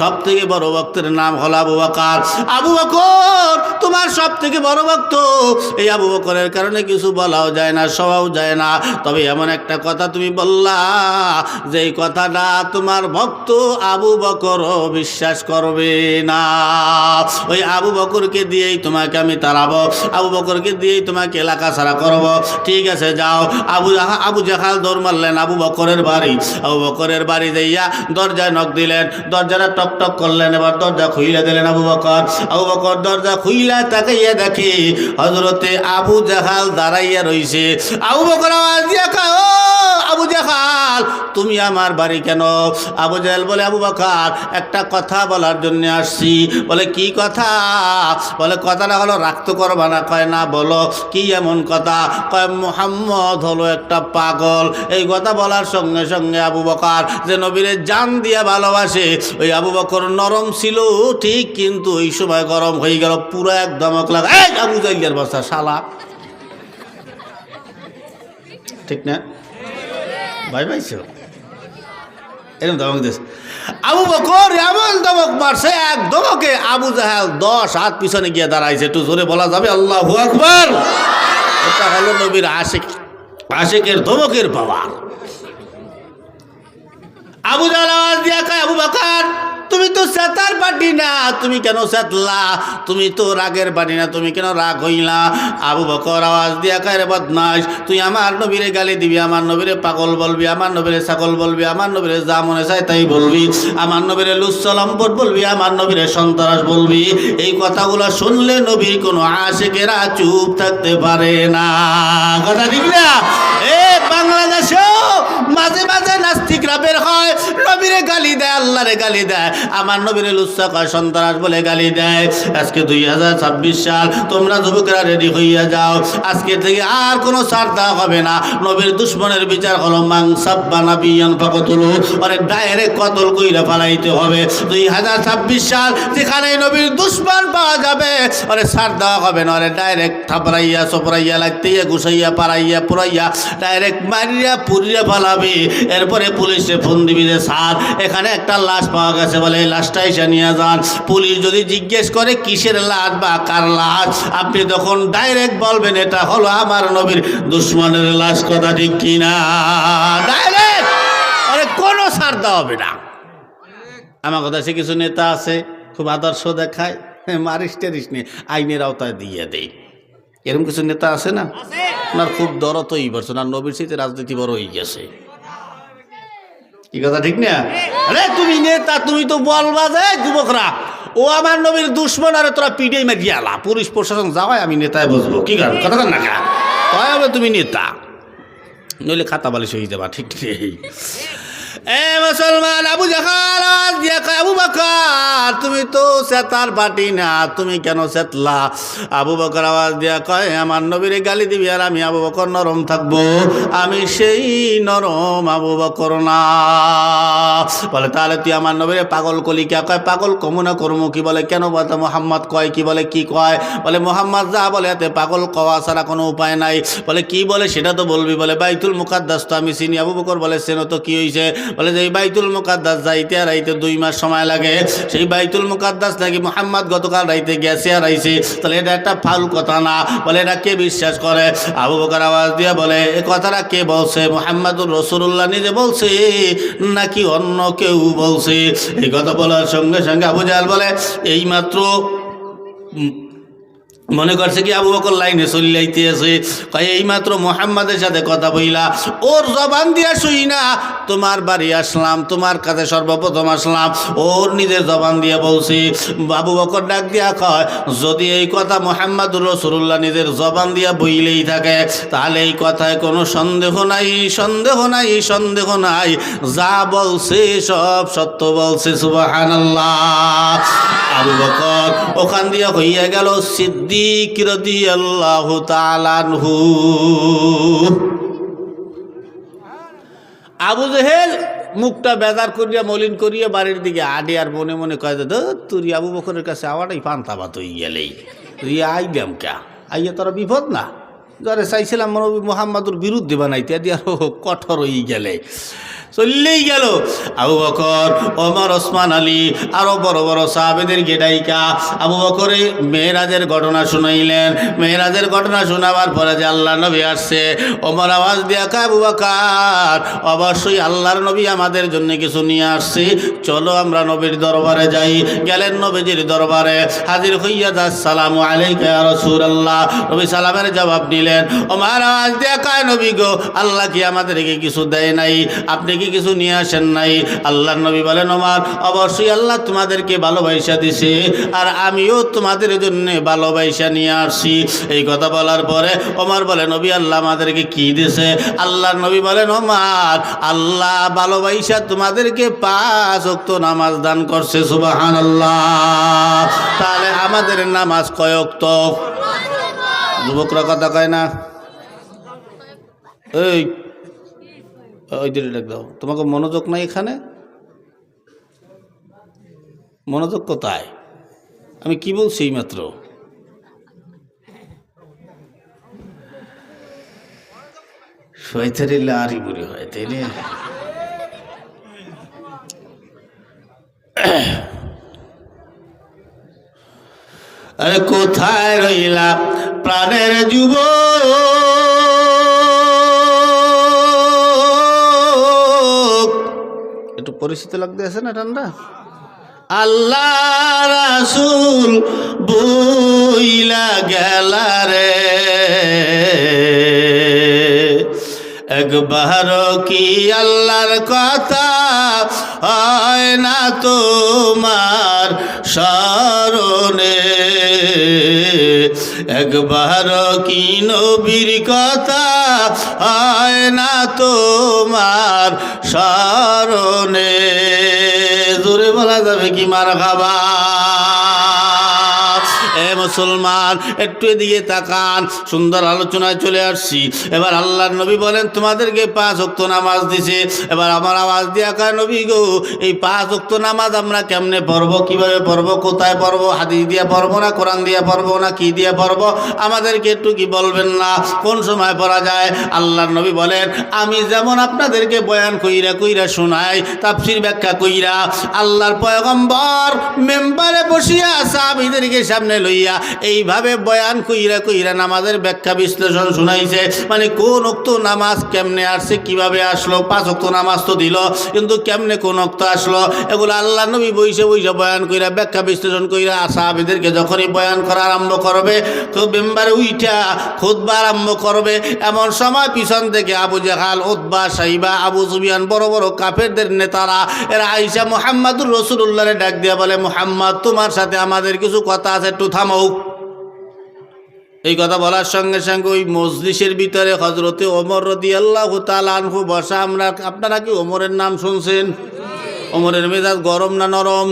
[SPEAKER 1] সব থেকে বড় ভক্তের নাম হলো আবু বকর। আবু বকর তোমার সব থেকে বড় ভক্ত। এই আবু বকরের কারণে কিছু বলাও যায় না, সবাও যায় না। তবে এমন একটা কথা তুমি বললা, যে এই কথাটা তোমার ভক্ত আবু বকরও বিশ্বাস করবে না। ওই আবু বকরকে দিয়েই তোমাকে আমি তাড়াবো, আবু বকরকে দিয়েই তোমাকে এলাকা ছাড়া করবো। ঠিক আছে যাও। আবু জাহাল দৌড় মারলেন আবু বকরের বাড়ি। আবু বকরের বাড়ি যাইয়া দরজায় নক দিলেন, দরজাটা টক টক করলেন। এবার দরজা খুইলা দিলেন আবু বকর। আবু বকর দরজা খুইলা তাকাইয়া দেখি হযরতে আবু জাহাল দাঁড়াইয়া রইছে। আবু বকর আওয়াজ দিয়া কয়, ও আবু জাহাল তুমি আমার বাড়ি কেন? আবু জাহাল বলে, আবু বকর একটা কথা বলার জন্য আসছি। বলে কি কথা? বলে কথাটা হলো রাখতে করবা না? কয় না। বলো কি এমন কথা? কয় মুহাম্মদ হলো একটা পাগল। এই কথা বলার সঙ্গে সঙ্গে আবু বকর যে নবীরে জান দিয়া ভালোবাসে, ওই আবু বকর নরম ছিল ঠিক, কিন্তু ওই সময় গরম হয়ে গেল, পুরো এক ধমক লাগা, এই আবু জাইলের বাচ্চা শালা। ঠিক না ভাই? পাইছো এরকম ধমক দিয়েছে আবু বকর, এমন ধমক মারছে, এক ধমকে আবু জাহেল 10 হাত পিছনে গিয়ে দাঁড়াইছে। একটু জোরে বলা যাবে আল্লাহু আকবার? এটা হলো নবীর আশিক, আশিকের ধমকের পাওয়ার। আবু জাহেল আওয়াজ দিয়া কয়, আবু বকর তুমি তো সেতার পাটি না, তুমি কেন সেতলা? তুমি তো রাগের পাটি না, তুমি কেন রাগ হইলা? আবু বকর আওয়াজ দিয়া কয়, রে বদমাশ, তুই আমার নবীরে গালি দিবি, আমার নবীরে পাগল বলবি, আমার নবীরে ছাগল বলবি, আমার নবীরে যা মনে চায় তাই বলবি, আমার নবীরে লুচ্চলম্পট বলবি, আমার নবীরে সন্ত্রাস বলবি। এই কথাগুলো শুনলে নবীর কোনো আশিকেরা চুপ থাকতে পারে না। কথা ঠিক না? বাংলাদেশেও মাঝে মাঝে নাস্তিকরা বের হয়, নবীরে গালি দেয়, আল্লাহরে গালি দেয়, আমার নবীরে লুচ্চা কয়, সন্ত্রাস বলে গালি দেয়। আজকে 2026 সাল, তোমরা যুবকরা রেডি হইয়া যাও। আজকে থেকে আর কোনো ছাড় দেওয়া হবে না। নবীর দুশ্মনের বিচার হলো মান সাব্বা নাবিয়ান ফাকতুলু, আরে ডাইরেক্ট কতল কইরা ফেলাইতে হবে। 2026 সাল, যেখানে নবীর দুশ্মন পাওয়া যাবে, আরে ছাড় দেওয়া হবে না, আরে ডাইরেক্ট থাপড়াইয়া চপড়াইয়া লাগতেইয়া ঘুষাইয়া পাড়াইয়া পুরাইয়া ডাইরেক্ট মারিয়া পুরিয়া ফেলাবে। এরপরে পুলিশে ফোন দিবি যে স্যার এখানে একটা লাশ পাওয়া গেছে, বলে এই লাশটা এসে নিয়ে যান। পুলিশ যদি জিজ্ঞেস করে কিসের লাশ বা কার লাশ, আপনি তখন ডাইরেক্ট বলবেন এটা হলো আমার নবীর দুশ্মনের লাশ। কথা ঠিক কিনা? ডাইরেক্ট, আরে কোনো ছাড় দেওয়া হবে না। আমার কথা সে কিছু নেতা আছে খুব আদর্শ দেখায়, মারিস টেরিস নিয়ে আইনের আওতায় দিয়ে দেয়, এরকম কিছু নেতা আছে না? ওনার খুব দরদ হয়ে পড়ছে, ওনার নবীর সাথে রাজনীতি বড় হয়ে গেছে। কি কথা ঠিক না? আরে তুমি নেতা, তুমি তো বলবা যে যুবকরা ও আমার নবীর দুশ্মন, আরে তোরা পিডে মেরিয়ে আলা, পুলিশ প্রশাসন যাওয়ায় আমি নেতায় বসবো। কি কথা না কয় হবে তুমি নেতা, নইলে খাতা বালিশ হয়ে যাবা। ঠিক নেই? এ মুসলমান, আবু জাহাল আওয়াজ দিয়া কয়, আবু বকর তুমি তো সেতার পাটি না, তুমি কেন সেতলা? আবু বকর আওয়াজ দিয়া কয়, আমার নবীরে গালি দিবি আর আমি আবু বকর নরম থাকবো? আমি সেই নরম আবু বকর না। বলে তাহলে তুই আমার নবীরে পাগল কলি কে? কয় পাগল কমুনা করমু কি? বলে কেন? বলতে মোহাম্মদ কয় কি? বলে কি কয়? বলে মোহাম্মদ যা বলে এতে পাগল কওয়া ছাড়া কোনো উপায় নাই। বলে কি বলে সেটা তো বলবি। বলে বাইতুল মুকাদ্দাস তো আমি চিনি। আবু বকর বলে চেনো তো, কি হয়েছে? বলে যে এই বাইতুল মুকাদ্দাস যাইতে আর আইতে 2 মাস সময় লাগে। সেই বাইতুল মুকাদ্দাস নাকি মোহাম্মদ গতকাল রাইতে গেছে আর আইছে। তাহলে এটা একটা ফাউল কথা না? বলে এটা কে বিশ্বাস করে? আবু বকর আওয়াজ দিয়া বলে এ কথাটা কে বলছে? মুহাম্মাদুর রাসূলুল্লাহ নিজে বলছে নাকি অন্য কেউ বলছে? এই কথা বলার সঙ্গে সঙ্গে আবু জাহেল বলে এইমাত্র মনে করছে কি আবু বকর লাইনে চলিয়াইতে আছে। কয় এইমাত্র মোহাম্মদের সাথে কথা বইলা, ওর জবান দিয়া শুই না তোমার বাড়ি আসলাম, তোমার কাছে সর্বপ্রথম আসলাম, ওর নিজের জবান দিয়া বলছি। আবু বকর ডাক দিয়া কয় যদি এই কথা মুহাম্মদুর রাসূলুল্লাহ নিজের জবান দিয়া বইলেই থাকে তাহলে এই কথায় কোনো সন্দেহ নাই, সন্দেহ নাই, সন্দেহ নাই, যা বলছে সব সত্য বলছে। সুবহানাল্লাহ। আবু বকর ওখান দিয়া হইয়া গেল সিদ্দিক রাদিয়াল্লাহু তাআলা আনহু। আবু জেহেল মুখটা বেজার করিয়া মলিন করিয়া বাড়ির দিকে আডে আর মনে মনে কয় যে তুই আবু বকরের কাছে আওয়াটাই পান্তা ভাত হয়ে গেলেই তুই আইলাম কা? আইয়া তোরা বিপদ না? যারে চাইছিলাম নবী মুহাম্মদুর বিরুদ্ধে বানাইতে দিয়ে আরো কঠোর হয়ে গেলে চললেই গেল। আবু বকর, ওমর, ওসমান আলী আরো বড় বড় সাহাবেদের গেডাইকা আবু বকরে মেরাজের ঘটনা শুনাইলেন। মেরাজের ঘটনা শোনাবার পরে যে আল্লাহ নবী আসছে, ওমর আওয়াজ দিয়া কয় আবু বকর অবশ্যই আল্লাহর নবী আমাদের জন্য কিছু নিয়ে আসছে, চলো আমরা নবীর দরবারে যাই। গেলেন নবীজির দরবারে, হাজির হইয়া যা আসসালামু আলাইকা ইয়া রাসূলুল্লাহ। নবী সালামের জবাব নিলেন। ওমর আওয়াজ দিয়া কয় নবী গো, আল্লাহ কি আমাদেরকে কিছু দেয় নাই? আপনি কি কিছু নিয়ে আসেন নাই? আল্লাহর নবী বলেন ওমর অবশ্যই আল্লাহ তোমাদেরকে ভালোবাসা দিছে আর আমিও তোমাদের জন্য ভালোবাসা নিয়ে আসছি। এই কথা বলার পরে ওমর বলে নবী আল্লাহ আমাদেরকে কি দিছে? আল্লাহর নবী বলেন ওমর আল্লাহ ভালোবাসা তোমাদেরকে 5 ওয়াক্ত নামাজ দান করছে। সুবহানাল্লাহ। তাহলে আমাদের নামাজ কয় ওয়াক্ত? যুবকরা কথা কয় না? এই ওই দিকে ডাক দাও। তোমাকে মনোযোগ নাই এখানে? মনোযোগ কোথায়? আমি কি বলছি মাত্র? শয়তানিল্লা আরই বুড়ি হয় তাই না? আরে কোথায় রইলা প্রাণের যুবক? একটু পরিচিত লাগতে আছে না ঠান্ডা? আল্লাহ রাসূল বইলা গেলা রে, একবার কি আল্লাহর কথা হয় না তোমার স্মরণে? একবার কি নবীর কথা হয় না তোমার স্মরণে? জোরে বলা যাবে কি মারহাবা? এ মুসলমান একটু এদিকে তাকান, সুন্দর আলোচনায় চলে আসছি। এবার আল্লাহর নবী বলেন তোমাদেরকে 5 ওয়াক্ত নামাজ দিছে। এবার আমার আওয়াজ দিয়া কয় নবী গো এই 5 ওয়াক্ত নামাজ আমরা কেমনে পড়বো, কিভাবে পড়বো, কোথায় পড়বো? হাদিস দিয়া পড়বো না কোরআন দিয়া পড়বো না কি দিয়া পড়বো? আমাদেরকে একটু কি বলবেন না কোন সময় পড়া যায়? আল্লাহর নবী বলেন আমি যেমন আপনাদেরকে বয়ান কইরা কইরা শোনাই, তাফসীর ব্যাখ্যা কইরা, আল্লাহর পয়গম্বর মেম্বারে বসিয়া সাহাবীদেরকে সামনে লইয়া এইভাবে বয়ান কইরা কইরা নামাজের ব্যাখ্যা বিশ্লেষণ শুনাইছে। মানে কোন ওক্ত নামাজ কেমনে আসছে, কিভাবে আসলো? 5 ওক্ত নামাজ তো দিল, কিন্তু কেমনে কোন ওক্ত আসলো এগুলো আল্লাহ নবী বইসে বইসে বয়ান কইরা ব্যাখ্যা বিশ্লেষণ কইরা সাহাবীদেরকে যখনই বয়ান করা আরম্ভ করবে তো মেম্বারে উইঠা খুতবা আরম্ভ করবে, এমন সময় পিছন থেকে আবু জাহাল, উতবা, সাইবা, আবু সুফিয়ান বড় বড় কাফেরদের নেতারা এরা আইসা মুহাম্মাদুর রাসূলুল্লাহরে ডাক দিয়া বলে মুহাম্মদ তোমার সাথে আমাদের কিছু কথা আছে, একটু থামো। এই কথা বলার সঙ্গে সঙ্গে ওই মজলিসের ভিতরে হযরতে ওমর রাদিয়াল্লাহু তাআলা আনহু বসা। আপনারা কি ওমরের নাম শুনছেন? ওমরের মেজাজ গরম না নরম?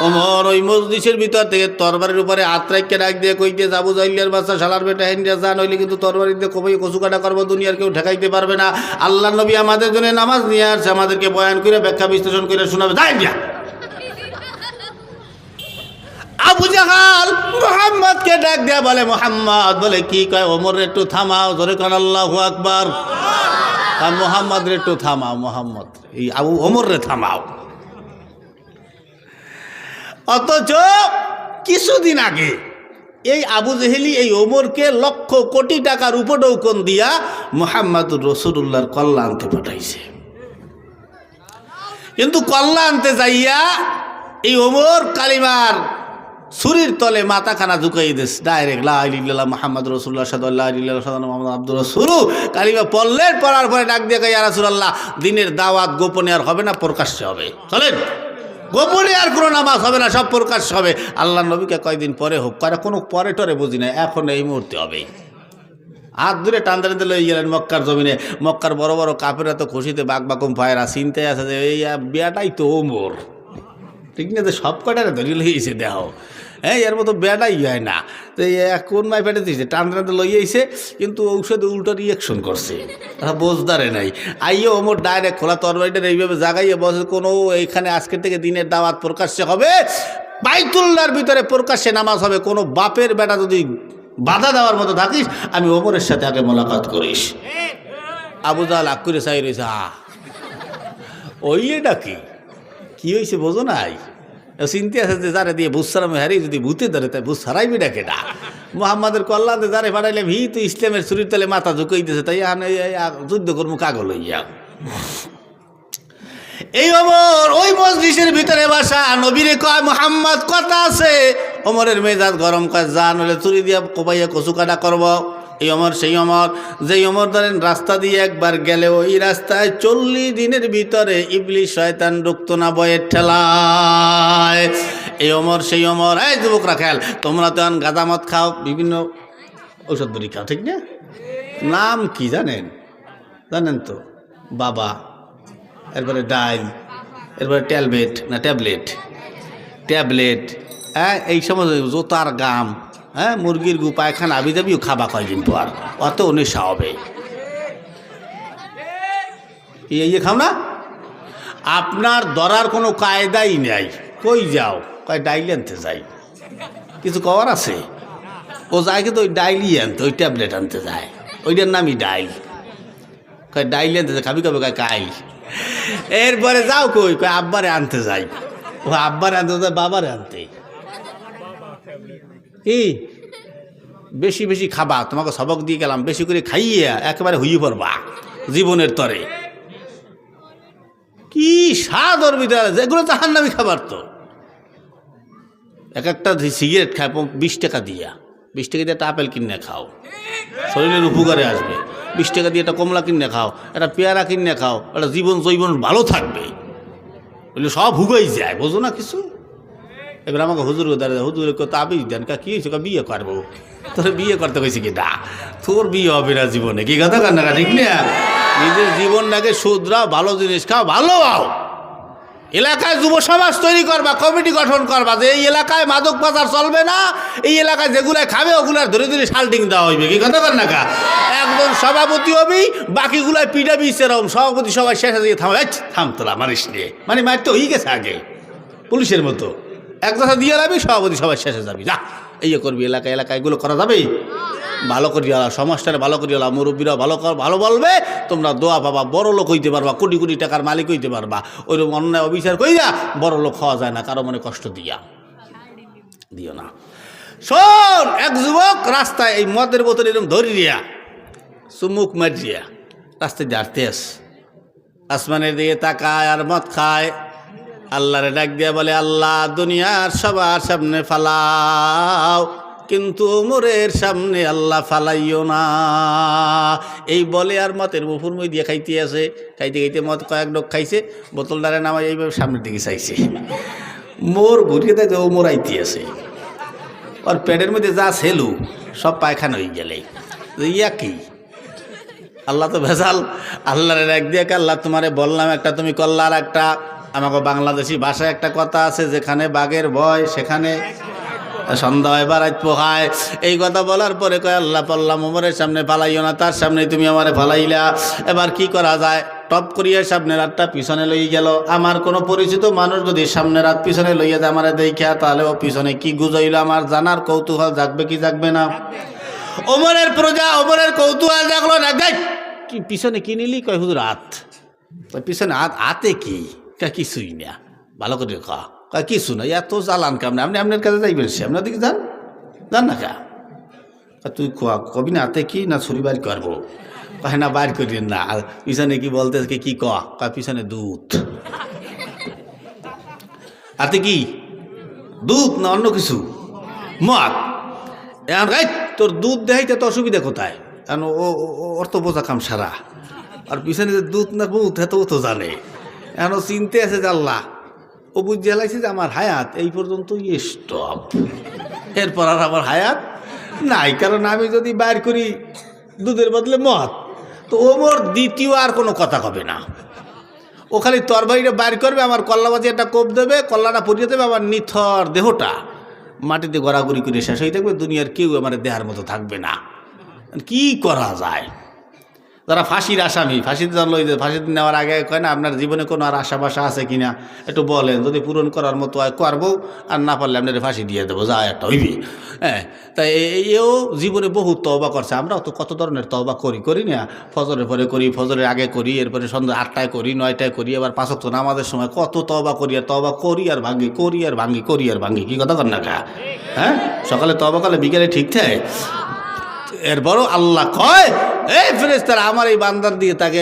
[SPEAKER 1] ওমর ওই মজলিসের ভিতর থেকে তরবারির উপরে হাত রাখিয়ে ডাক দিয়ে কইতে, আবু জাহলের বাচ্চা শালার বেটা হেন্ডিয়া যা, নইলে কিন্তু তরবারি দিয়ে কবই কচু কাটা করবো, দুনিয়ার কেউ ঠেকাইতে পারবে না। আল্লাহ নবী আমাদের জন্য নামাজ নিয়ে আসছে, আমাদেরকে বয়ান করে ব্যাখ্যা বিশ্লেষণ করে শোনাবে। যাই না আবু জাহাল মুহাম্মদকে ডাক দেয়া বলে, মুহাম্মদ বলে কি কয়? ওমর একটু থামাও, জোরে কোন আল্লাহু আকবার। মুহাম্মদ রে একটু থামাও, মুহাম্মদ এই আবু ওমর রে থামাও। অথচ কিছুদিন আগে এই আবু জেহেলি এই ওমরকে লক্ষ কোটি টাকার উপঢৌকন দিয়া মুহাম্মদুর রাসূলুল্লাহর কল্লা আনতে পাঠাইছে। কিন্তু কল্লা আনতে যাইয়া এই ওমর কালিমার ছুরির তলে মাথাখানা ঝুঁকাই দিস, ডাইরেক্ট লা ইলাহা ইল্লাল্লাহ মুহাম্মাদুর রাসূলুল্লাহ সাল্লাল্লাহু আলাইহি ওয়াসাল্লাম মুহাম্মদ আব্দুর রাসূল কালিমা পড়ার পরে ডাক দিয়ে ইয়া রাসূলুল্লাহ, দিনের দাওয়াত গোপনে আর হবে না, প্রকাশ্যে হবে। চলেন, গোপনে আর কোনো নামাজ হবে না, সব প্রকাশ্য হবে। আল্লাহ নবীকে কয়েকদিন পরে হোক, কোনো পরে টরে বুঝি না, এখন এই মুহূর্তে হবে। হাত ধরে টানতে টানতে লই গেলেন মক্কার জমিনে। মক্কার বড় বড় কাফেররা তো খুশিতে বাকবাকুম পায়রা, চিন্তায় আছে যে এই বিয়াটাই তো ওমর, ঠিক না? যে সব কটারে ধরে লইছে দেহ, হ্যাঁ এর মতো বেটাই হয় না। তো কোন মাই পেটে দিয়েছে, টানতে টানতে লইয়াইছে, কিন্তু ঔষধে উল্টো রিয়াকশন করছে, বোঝদারে নাই। আইয়ে ওমর ডাইরেক্ট খোলা তরবারিটা এইভাবে জাগাইয়ে বসে, কোনো এইখানে আজকের থেকে দিনের দাওয়াত প্রকাশ্যে হবে, বাইতুল্লাহর ভিতরে প্রকাশ্যে নামাজ হবে। কোনো বাপের বেটা যদি বাধা দেওয়ার মতো থাকিস, আমি ওমরের সাথে আগে মোলাকাত করিস। আবু জাহাল আগ করে চাই রয়েছে, ওই এটা কি হয়েছে বোঝো নাই? চিন্তা আছে যে যারে দিয়ে ভূত সারাম হারিয়ে যদি ভূতে ধরে, তাই ভূত সারাইবি ডাকে না। মুহাম্মাদের কল্লাতে যারে পাঠাইলে ভি তো ইসলামের চুরির তলে মাথা ঝুঁকাই দিয়েছে, তাই যুদ্ধ করবো কাগল হইয়া। এই ওমর ওই মজলিসের ভিতরে বাসা, নবীরে কয় মুহাম্মদ কথা আছে। ওমরের মেজাজ গরম, কয় যা, নইলে চুরি দিয়া কোপাইয়া কচু কাটা করবো। এই ওমর সেই ওমর, যেই ওমর ধরেন রাস্তা দিয়ে একবার গেলে ওই রাস্তায় 40 দিনের ভিতরে ইবলিশ শয়তান ঢুকতো না বয়ের ঠেলায়। এই ওমর সেই ওমর। এই যুবকরা খেয়াল, তোমরা তো গাঁজা মদ খাও, বিভিন্ন ঔষধ বড়ি খাও, ঠিক না? নাম কি জানেন? জানেন তো? বাবা, এরপরে ডাইল, এরপরে ট্যাবলেট, হ্যাঁ এই সময় জোতার গাম, হ্যাঁ মুরগির গু, পায়খানা আবি যাবিও খাবা কয়দিন পর, অত নেশা হবে। এই খাও না, আপনার ধরার কোনো কায়দাই নেই। কই যাও? কয় ডাইল আনতে যাই। কিছু কওয়ার আছে? ও যায় কিন্তু ওই ডাইলই আনতে, ওই ট্যাবলেট আনতে যায়, ওইটার নামই ডাইল। কয় ডাইল আনতে যায়, খাবি কবে? কয় কাইল। এরপরে যাও কই? কয় আব্বারে আনতে যাই। ও আব্বারে আনতে যায়, বাবারে আনতে। কি বেশি বেশি খাবা, তোমাকে সবক দিয়ে গেলাম, বেশি করে খাইয়ে একেবারে হইয়ে পড়বা জীবনের তরে। কি স্বাদ ওর ভিতরে, যেগুলো জাহান্নামী খাবার। তো একটা সিগারেট খায় 20 টাকা দিয়া, 20 টাকা দিয়ে একটা আপেল কিনে খাও, শরীরের উপকারে আসবে। 20 টাকা দিয়ে একটা কমলা কিনে খাও, একটা পেয়ারা কিনে খাও, একটা জৈবন ভালো থাকবে। বলে সব হুগাই যায়, বোঝো না কিছু। এবার আমাকে হুজুর দাঁড়িয়ে, হুজুর তাবিজ দেন, কি হয়েছে? বিয়ে করবো। তোর বিয়ে করতে কইছে কি না? তোর বিয়ে হবে না জীবনে। কি কথা কান্না, ঠিক না? নিজের জীবনটাকে শুধরাও, ভালো জিনিস খাও, ভালো হও। এলাকায় যুব সমাজ তৈরি করবা, কমিটি গঠন করবা, যে এই এলাকায় মাদক পাচার চলবে না, এই এলাকায় যেগুলাই খাবে ওগুলার ধরে ধরে শাল্টিং দেওয়া হইবে। কি কথা কান্না কা? একজন সভাপতি হবি, বাকিগুলাই পিডাবি সেরকম সভাপতি সবাই শেষে দিয়ে থামতলা মারিস নিয়ে, মানে মারতে হয়ে গেছে আগে পুলিশের মতো। এক কথা দিয়ে যাবি, সভাপতি সবাই শেষে যাবি, যা এই করবি। এলাকায় এগুলো করা যাবে? ভালো করিয়া সমাজটারে ভালো করিয়া, মুরব্বীরা ভালো বলবে, তোমরা দোয়া পাবা, বড় লোক হইতে পারবা, কোটি কোটি টাকার মালিক হইতে পারবা। ওইরকম অন্যায় অবিচার কইরা বড় লোক হওয়া যায় না, কারো মনে কষ্ট দিও না। শোন, এক যুবক রাস্তায় এই মদের বোতল এরকম ধরিয়া চুমুক মারিয়া রাস্তায় দাঁড়তে আসমানের দিকে তাকায় আর মদ খায়। আল্লাহরে ডাক দিয়া বলে, আল্লাহ দুনিয়ার সবার সামনে ফালাও, কিন্তু ওমরের সামনে আল্লাহ ফালাইও না। এই বলে আর মতের মুফুর মই দিয়ে খাইতে খাইতে মদ কয়েক ডোক খাইছে, বোতলটারে নামাই এইভাবে সামনের দিকে চাইছে। মোর ঘুরিয়ে দেখে ওমর আইতে আছে। ওর পেটের মধ্যে যা ছেলু সব পায়খানা হয়ে গেলে ইয়া কি আল্লাহ তো ভেজাল। আল্লাহর এক দিয়ে আল্লাহ তোমারে বললাম একটা তুমি করলা, আর একটা আমাকে বাংলাদেশি ভাষায় একটা কথা আছে, যেখানে বাঘের ভয় সেখানে সন্ধ্যা হয় বারাত পোহায়। এই কথা বলার পরে কয় আল্লাহ পাল্লাম ওমরের সামনে ফালাইও না, তার সামনে তুমি আমারে ফালাইলা, এবার কি করা যায়? টপ করিয়া সামনের হাতটা পিছনে লই গেল। আমার কোনো পরিচিত মানুষ যদি সামনের হাত পিছনে লইয়া যায় আমারে দেখা, তাহলে ও পিছনে কি গুজাইল আমার জানার কৌতূহল জাগবে কি জাগবে না? ওমরের প্রজা, ওমরের কৌতূহল জাগলো না। দেখ কি পিছনে কি নিলি? কয় হুজুর হাত। পিছনে হাত, হাতে কি? কিছুই না। ভালো করে কয় কিছু না। এত জ্বালান কামনে, আপনি আপনার কাছে যাইবেন, সে আপনার দিকে যান, যান না কা। তুই কবি না হাতে কি? না ছুরি বাইর করবো। কয় না বাইর করি না। পিছনে কি বলতে কি কয় পিছনে দুধ। হাতে কি? দুধ না অন্য কিছু? মদ। এখন তোর দুধ দেখাইতে তো অসুবিধা কোথায়? কারণ ওর তো বোঝা কাম সারা। আর পিছনে যে দুধ না বুধ ও তো জানে। এখন চিনতে আছে যে আল্লাহ ও বুঝে লাগছে যে আমার হায়াত এই পর্যন্ত স্টপ, এরপর আর আমার হায়াত নাই। কারণ আমি যদি বাইর করি দুধের বদলে মদ, তো ও মোর দ্বিতীয় আর কোনো কথা হবে না। ও খালি তরবারিটা বাইর করবে, আমার কল্লাবাজি একটা কোপ দেবে, কল্লাটা পরিয়ে দেবে, আমার নিথর দেহটা মাটিতে গড়াগড়ি করে শেষ হয়ে থাকবে। দুনিয়ার কেউ আমার দেহার মতো থাকবে না। কি করা যায়? যারা ফাঁসির আসামি, ফাঁসিতে জানলো, ফাঁসিতে নেওয়ার আগে কয় না আপনার জীবনে কোনো আর আশা বাসা আছে কিনা একটু বলেন, যদি পূরণ করার মতো হয় করবো, আর না পারলে আপনার ফাঁসি দিয়ে দেবো, যা একটা হইবি। হ্যাঁ, তাই এও জীবনে বহু তওবা করছে। আমরাও তো কত ধরনের তওবা করি না? ফজরের পরে করি, ফজরের আগে করি, এরপরে সন্ধ্যা 8টায় করি, 9টায় করি, আবার 5 ওয়াক্ত নামাজের সময় কত তওবা করি, আর তওবা করি আর ভাঙ্গি, করি আর ভাঙ্গি, করি আর ভাঙ্গি। কি কথা কর না কা? হ্যাঁ, সকালে তওবা করলে বিকেলে ঠিক থাকে। এরপরও আল্লাহ কয়, এই ফেরেশতারা আমার এই বান্দার দিকে তাকে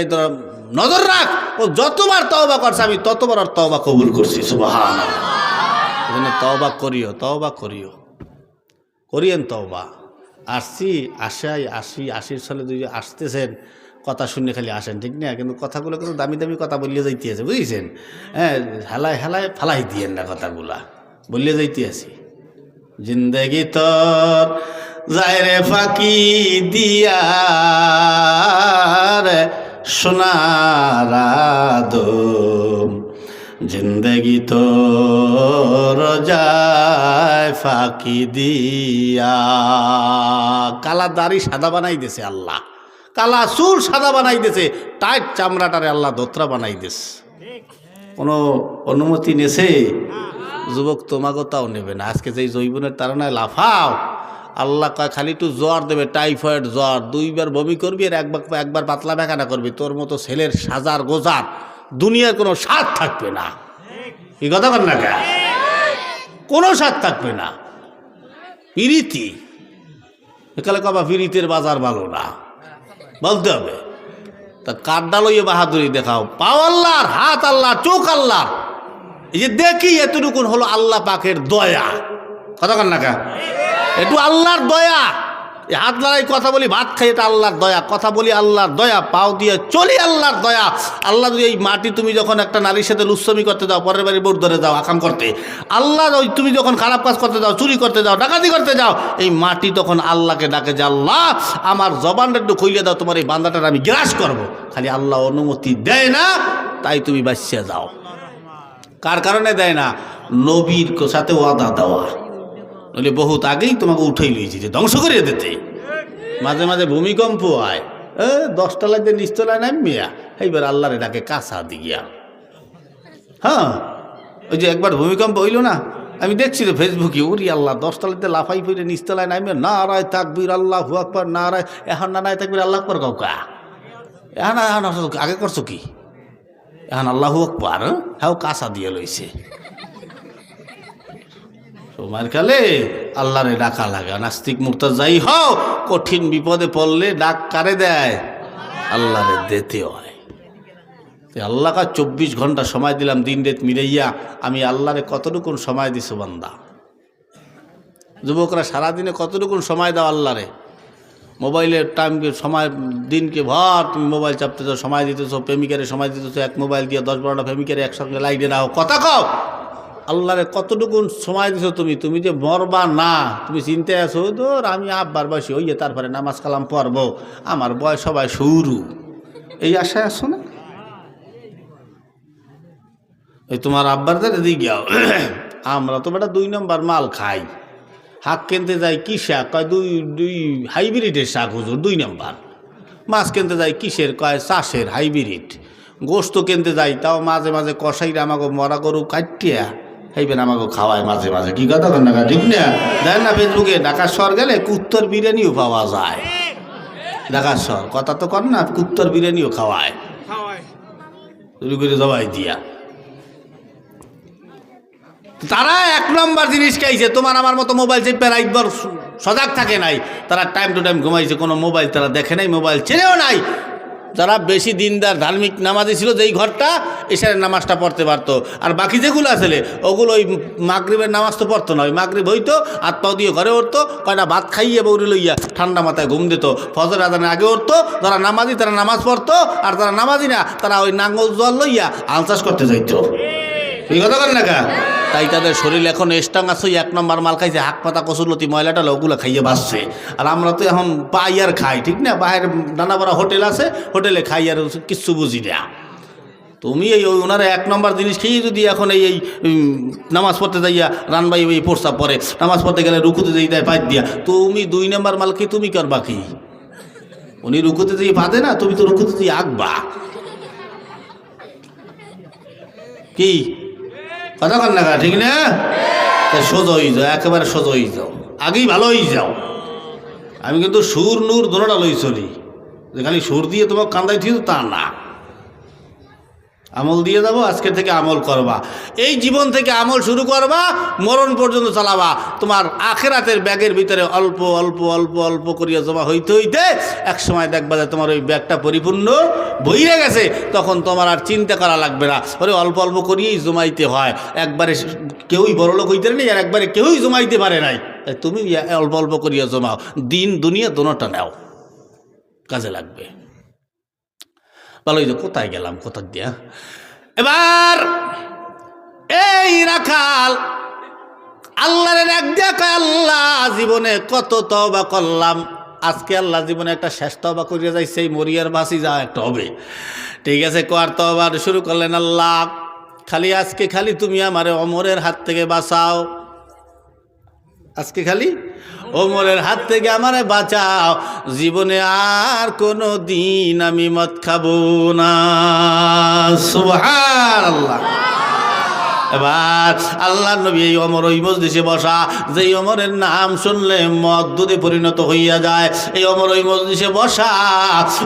[SPEAKER 1] নজর রাখ, ও যতবার তওবা করছে আমি ততবার আর তওবা কবুল করছি। সুবহানাল্লাহ। এজন্য তওবা করিও, তওবা করিও, করিয়েন তওবা। আশির সালে দুই আসতেছেন, কথা শুনে খালি আসেন, ঠিক না? কিন্তু কথাগুলো কিন্তু দামি দামি কথা বলিয়ে যাইতে আছে, বুঝেছেন? হ্যাঁ, হেলায় হেলায় ফালাই দিয়েন না, কথাগুলা বলিয়ে যাইতে আছি। জিন্দেগি তোর যায়রে ফাঁকি দিয়া সোনার আদম, জিন্দেগি তোর যায় ফাঁকি দিয়া। কালা দাড়ি সাদা বানাই দিয়েছে আল্লাহ, কালা চুল সাদা বানাই দিয়েছে, টাইট চামড়াটারে আল্লাহ দোতরা বানাই দিয়েছে। কোনো অনুমতি নেছে? যুবক তোমাকে তাও নেবে না। আজকে যেই জৈবনের তাড়নায় লাফাও, আল্লাহ কয় খালি একটু জ্বর দেবে, টাইফয়েড জ্বর, 2 বার বমি করবি আর একবার পাতলা পায়খানা করবি, তোর মতো ছেলের সাজার গোজার দুনিয়ার কোনো স্বাদ থাকবে না। এই কথা বল না, কোনো স্বাদ থাকবে না। পিরিতি একালে কবা পিরিতের বাজার ভালো না, বলতে হবে। তা কাঠডা লইয়ে বাহাদুরি দেখাও, পাও আল্লাহর, হাত আল্লাহ, চোখ আল্লাহ। এই যে দেখি এতটুকুন হলো আল্লাহ পাকের দয়া। কথা কন না কা? একটু আল্লাহর দয়া। হাত লড়াই কথা বলি, ভাত খাই, এটা আল্লাহর দয়া। কথা বলি আল্লাহর দয়া, পাও দিয়ে চলি আল্লাহর দয়া। আল্লাহ যদি এই মাটি তুমি যখন একটা নারীর সাথে লুচ্ছমি করতে যাও, পরের বাড়ির বোর্ড ধরে যাও আকাম করতে, আল্লাহ ওই তুমি যখন খারাপ কাজ করতে যাও, চুরি করতে যাও, ডাকাতি করতে যাও, এই মাটি তখন আল্লাহকে ডাকে যে আল্লাহ আমার জবানটা একটু খুইলে দাও, তোমার এই বান্দাটার আমি গ্রাস করব। খালি আল্লাহ অনুমতি দেয় না, তাই তুমি বাঁচিয়ে যাও। কার কারণে দেয় না? নবীর সাথে ওয়াদা দেওয়া, নইলে বহুত আগেই তোমাকে উঠেই লইছি যে ধ্বংস করিয়ে দিতে। মাঝে মাঝে ভূমিকম্প হয়, 10 তলায় দিয়ে 20 তলায় নামিয়া, এইবার আল্লাহরে ডাকে কাছা দিয়া। হ্যাঁ, ওই যে একবার ভূমিকম্প হইল না, আমি দেখছি তো ফেসবুকে, ওরি আল্লাহ 10 তলাতে লাফাই ফিরে 20 তলায় নামিয়া, নারায় তাকবীর আল্লাহু আকবার, নারায়, এখন নারায় তাকবীর আল্লাহু আকবার কাউকা, এখন আগে করছো কি? এখন আল্লাহু আকবার, হ্যাঁ কাছা দিয়ে লইছে। তোমার কালে আল্লাহরে ডাকা লাগা। নাস্তিক মুরতাদ যাই হও, কঠিন বিপদে পড়লে ডাক কারে দেয়? আল্লাহরে দিতে হয়। আল্লাহকে 24 ঘন্টা সময় দিলাম, দিন রাত মিলাইয়া, আমি আল্লাহরে কতটুকুন সময় দিছো বান্দা? যুবকরা সারাদিনে কতটুকুন সময় দাও আল্লাহরে? মোবাইলের টাইমকে সময়, দিনকে ভর তুমি মোবাইল চাপতেছো, সময় দিতেছো, প্রেমিকারে সময় দিতেছো, এক মোবাইল দিয়ে 10-12টা প্রেমিকারে একসঙ্গে লাইনে নাও, কথা কও। আল্লাহরে কতটুকু সময় দিছো তুমি, তুমি যে মরবা না, তুমি চিন্তায় আছো ধর আমি আব্বার বয়সী হইয়ে তারপরে নামাজ কালাম পড়বো, আমার বয়স সবাই শুরু, এই আশায় আছো না? এই তোমার আব্বার দ্বারা দিকে আমরা তো বেটা 2 নম্বর মাল খাই। শাক কিনতে যাই কি শাক, কয় দুই হাইব্রিডের শাক হুজুর 2 নম্বর। মাছ কিনতে যাই কিসের, কয় চাষের হাইব্রিড। গোস্ত কিনতে যাই তাও মাঝে মাঝে কষাইরা আমাকে মরা গরু কাটিয়া খাইবেন আমাকে খাওয়ায় মাঝে মাঝে। কি কথা কন না, ঠিক না? দেন না ফেসবুকে ঢাকার শহর গেলে কুত্তর বিরিয়ানিও পাওয়া যায়। ঢাকার শহর কথা তো কর না, কুত্তর বিরিয়ানিও খাওয়ায় শুরু করে জবাই দিয়া। তারা 1 নম্বর জিনিস খাইছে, তোমার আমার মতো মোবাইল চেপে রাইতবার সজাগ থাকে নাই। তারা টাইম টু টাইম ঘুমাইছে, কোনো মোবাইল তারা দেখে নাই, মোবাইল চেনেও নাই। যারা বেশি দিনদার ধার্মিক নামাজি ছিল, যেই ঘরটা এশারের নামাজটা পড়তে পারতো, আর বাকি যেগুলো আসলে ওগুলো ওই মাগরিবের নামাজ তো পড়তো না। ওই মাগরিব হইতো, হাত পাও দিয়ে ঘরে উঠতো, কয়টা ভাত খাইয়ে বৌরি লইয়া ঠান্ডা মাথায় ঘুম দিত, ফজর আজানের আগে উঠতো। যারা নামাজি তারা নামাজ পড়তো, আর যারা নামাজি না তারা ওই নাঙ্গল জল লইয়া আল চাষ করতে যাইতো। এই কথা করেন না কা? তাই তাদের শরীর এখন স্ট্রং আছে। 1 নম্বর মাল খাইছে, হাক পাতা কচুরলতি ময়লাটা ওগুলো খাইয়ে বাঁচছে। আর আমরা তো এখন পাই আর খাই, ঠিক না? বাইরের নানা বড় হোটেল আছে, হোটেলে খাই আর কিচ্ছু বুঝি না। তুমি এই ওনারা 1 নম্বর জিনিস খেয়ে যদি এখন এই নামাজ পড়তে যাইয়া রানবাই ওই প্রস্তাব পরে, নামাজ পড়তে গেলে রুকুতে যাই দেয় পাইত দিয়া, তুমি 2 নম্বর মাল খেয়ে তুমি করবা কি? উনি রুকুতে দিয়ে বাঁধে না, তুমি তো রুকুতে দিয়ে আঁকবা। কি কথা কর না, ঠিক না? সোজা হয়ে যাও, একেবারে সোজা হয়ে যাও, আগেই ভালো হয়ে যাও। আমি কিন্তু সুর নূর দোনোটা লই চলি, যে খালি সুর দিয়ে তোমাকে কান্দাই ঠিক তা না। আমল দিয়ে যাবো, আজকে থেকে আমল করবা, এই জীবন থেকে আমল শুরু করবা, মরণ পর্যন্ত চালাবা। তোমার আখেরাতের ব্যাগের ভিতরে অল্প অল্প অল্প অল্প করিয়া জমা হইতে হইতে এক সময় দেখবা যে তোমার ওই ব্যাগটা পরিপূর্ণ বইরে গেছে। তখন তোমার আর চিন্তা করা লাগবে না, ওরে অল্প অল্প করিয়েই জমাইতে হয়। একবারে কেউই বড়লোক হইতে নেই, আর একবারে কেউই জমাইতে পারে নাই। তুমি অল্প অল্প করিয়া জমাও, দিন দুনিয়া দোনোটা নাও, কাজে লাগবে। ভালো হইতো। কোথায় গেলাম, কোথা দিয়া? এবার এই রাখাল আল্লাহর এক দেখা, আল্লাহ জীবনে কত তওবা করলাম, আজকে আল্লাহ জীবনে একটা শেষ তওবা করিয়া যাইছে, এই মরিয়ার বাসি যা একটা হবে। ঠিক আছে, কোয়ার তওবা শুরু করলেন। আল্লাহ খালি আজকে খালি তুমি আমারে ওমরের হাত থেকে বাঁচাও, আজকে খালি ওমরের হাত থেকে আমারে বাঁচাও, জীবনে আর কোনো দিন আমি মদ খাবো না। সুবহানাল্লাহ। এবার আল্লাহ নবী এই ওমর ওই মজলিসে বসা, যেই ওমরের নাম শুনলে মদ দুধে পরিণত হইয়া যায়, এই ওমর ওই মজলিসে বসা,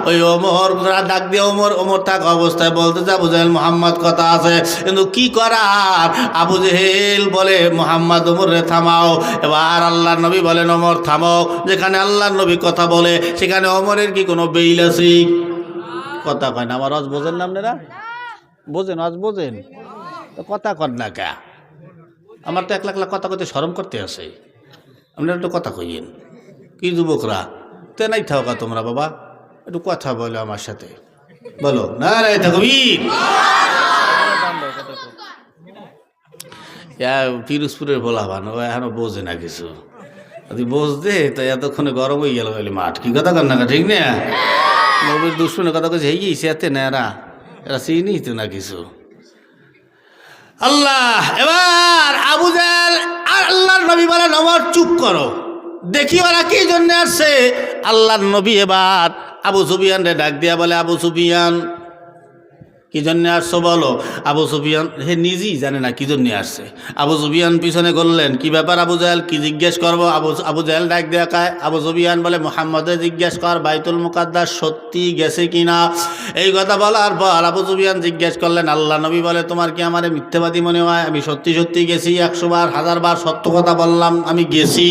[SPEAKER 1] ওই ওমর ডাক দিয়ে ওমর থাকা অবস্থায় বলতেছে, আবু জেহেল মুহাম্মদ কথা আছে, কিন্তু কি করার? আবু জেহেল বলে, মুহাম্মদ ওমরে থামাও। এবার আল্লাহ নবী বলেন, ওমর থামো। যেখানে আল্লাহ নবী কথা বলে সেখানে ওমরের কি কোনো বেইল আছে? কথা কয় না। আমার আজ বোঝেন না আপনারা? বোঝেন, আজ বোঝেন কথা কর না কে? আমার তো 1 লাখ লাখ কথা কইতে শরম করতে আছে। আপনারা একটু কথা কইয়েন। কি যুবকরা তে নাই থাকা তোমরা, বাবা একটু কথা বলো আমার সাথে, বলো না রে তাকবীর। পিরোজপুরের বলাবান ও এখনো বোঝে না কিছু, যদি বোঝতে তো এতক্ষণে গরম হয়ে গেল মাঠ। কি কথা কর না, ঠিক না? নবীর দুশ্মনের কথা কইছে, এই সেতে না, এরা চিনি তো না কিছু। আল্লাহ এবার আবু জেহেল আর আল্লাহর নবী বলেন, ওমর চুপ করো, দেখি ওরা কি জন্য আসছে। আল্লাহর নবী এবার আবু সুফিয়ান রে ডাক দিয়া বলে, আবু সুফিয়ান কি জন্য আসছো বলো। আবু সুফিয়ান হে নিজেই জানে না কি জন্য আসছে। আবু সুফিয়ান পিছনে করলেন, কি ব্যাপার আবু জেহেল, কি জিজ্ঞেস করবো? আবু জেহেল ডাক দেয়া কায়। আবু সুফিয়ান বলে, মুহাম্মদে জিজ্ঞেস কর বাইতুল মুকাদ্দাস সত্যি গেছে কিনা। এই কথা বলার পর আবু সুফিয়ান জিজ্ঞেস করলেন, আল্লাহ নবী বলে, তোমার কি আমারে মিথ্যাবাদী মনে হয়? আমি সত্যি সত্যি গেছি, 100 বার 1000 বার সত্য কথা বললাম, আমি গেছি।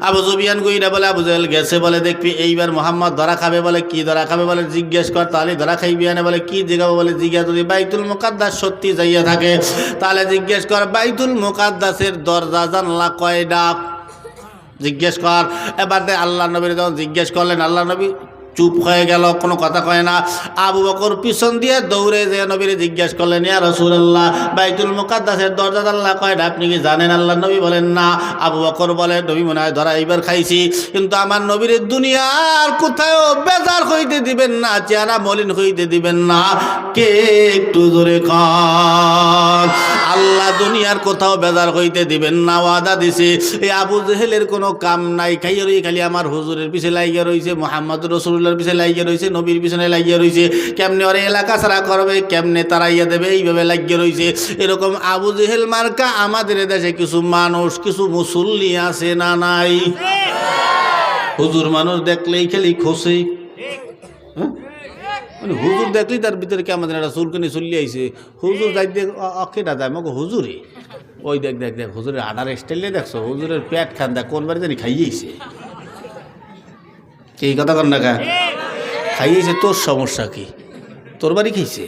[SPEAKER 1] আবু সুফিয়ান কইরা বলে, আবু জেহেল গেছে বলে, দেখবি এইবার মোহাম্মদ ধরা খাবে বলে। কি ধরা খাবে বলে? জিজ্ঞেস কর, তাহলে ধরা খাইবি না বলে। কি জিগাবো বলে? যদি বাইতুল মুকাদ্দাস সত্যি যাইয়া থাকে তাহলে জিজ্ঞেস কর বাইতুল মুকাদ্দাসের দরজা জানলা কয়টা, জিজ্ঞেস কর। এবার আল্লাহ নবীর যখন জিজ্ঞেস করলেন, আল্লাহ নবী চুপ হয়ে গেল, কোনো কথা কয় না। আবু বকর পিছন দিয়ে দৌড়ে যে নবীরে জিজ্ঞাসা করলেন, ইয়া রাসূলুল্লাহ, বাইতুল মুকাদ্দাসের দরজা আল্লাহ কয়টা আপনি কি জানেন? আল্লাহ নবী বলেন না। আবু বকর বলে, নবী মনে হয় ধরা এইবার খাইছি, কিন্তু আমার নবীর দুনিয়ার কোথাও বেজার হইতে দিবেন না, চেহারা মলিন হইতে দিবেন না। কে একটু জোরে কন। আল্লাহ দুনিয়ার কোথাও বেজার হইতে দিবেন না, ওয়াদা দিছে। এই আবু জেহেলের কোনো কাম নাই, খাইয়ে রই খালি আমার হুজুরের পিছে লাগিয়ে রয়েছে, মুহাম্মদ রাসূলুল্লাহর পিছে লাগিয়ে রয়েছে, নবীর পিছনে লাগিয়ে রয়েছে। কেমনে ওরে এলাকা ছাড়া করবে, কেমনে তাড়াইয়া দেবে, এইভাবে লাগিয়ে রয়েছে। এরকম আবু জেহেল মার্কা আমাদের দেশে কিছু মানুষ, কিছু মুসল্লি আছে না নাই? হুজুর মানুষ দেখলেই খালি খোসে, মানে হুজুর দেখলেই তার ভিতরে কেমন একটা চুলকানি চলি আইছে। হুজুর যাই দেখ অকেটা যায় মগ হুজুরে, ওই দেখ দেখ দেখ হুজুরের আডার স্টাইলে দেখছো, হুজুরের পেট খান দেখ কোন বাড়ি জানি খাইয়েছে। এই কথা কর না কা খাইয়েছে, তোর সমস্যা কি? তোর বাড়ি খাইছে,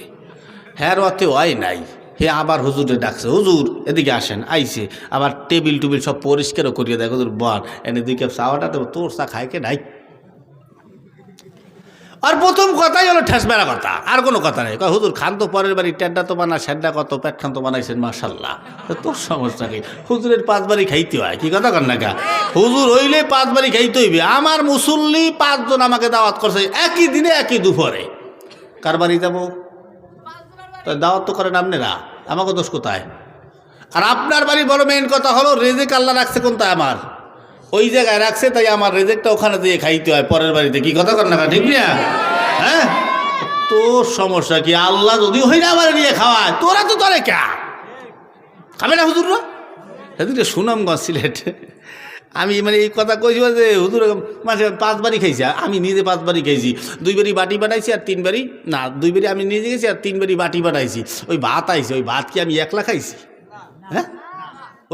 [SPEAKER 1] হ্যাঁ অতে হয় নাই। হে আবার হুজুরে ডাকছে, হুজুর এদিকে আসেন। আইছে আবার টেবিল টুবিল সব পরিষ্কারও করিয়ে দেয়, হুজুর বল এনে দুই কাপ চাওয়াটা দেবো, তোর চা খায় কে নাই। আর প্রথম কথাই হলো ঠেস বেড়া কথা, আর কোনো কথা নেই। হুজুর খান তো পরের বাড়ি, টেড্ডা তো বানা, সেড্ডা কত, পেট খান তো বানাইছেন মাশাল্লাহ, তোর সমস্যা কি? হুজুরের 5 বাড়ি খাইতে হয়, কি কথা কর না কা? হুজুর হইলে 5 বাড়ি খাইতে হইবে। আমার মুসল্লি 5 জন আমাকে দাওয়াত করছে একই দিনে একই দুপুরে, কার বাড়ি যাবো? দাওয়াত তো করেন আপনারা, আমাকে দোষ কোথায়? আর আপনার বাড়ি বড় মেইন কথা হলো রেজেক আল্লাহ রাখছে কোনটা? আমার ওই জায়গায় রাখছে, তাই আমার রেজেকটা ওখানে দিয়ে খাইতে হয় পরের বাড়িতে, কি কথা কর না, ঠিক না? হ্যাঁ, তোর সমস্যা কি? আল্লাহ যদি হইলে আবার নিয়ে খাওয়ায়, তোরা তো তরে কে খাবে না হুজুররা? সেদিকে সুনামগঞ্জ সিলেট আমি মানে এই কথা কইছি যে হুজুর মাসে 5 বাড়ি খাইছি, আমি নিজে 5 বাড়ি খাইছি। 2 বাড়ি বাটি পাঠাইছি আর 3 বাড়ি না, 2 বাড়ি আমি নিজে গেছি আর 3 বাড়ি বাটি পাঠাইছি। ওই ভাত আইছে, ওই ভাত কি আমি একলা খাইছি? হ্যাঁ,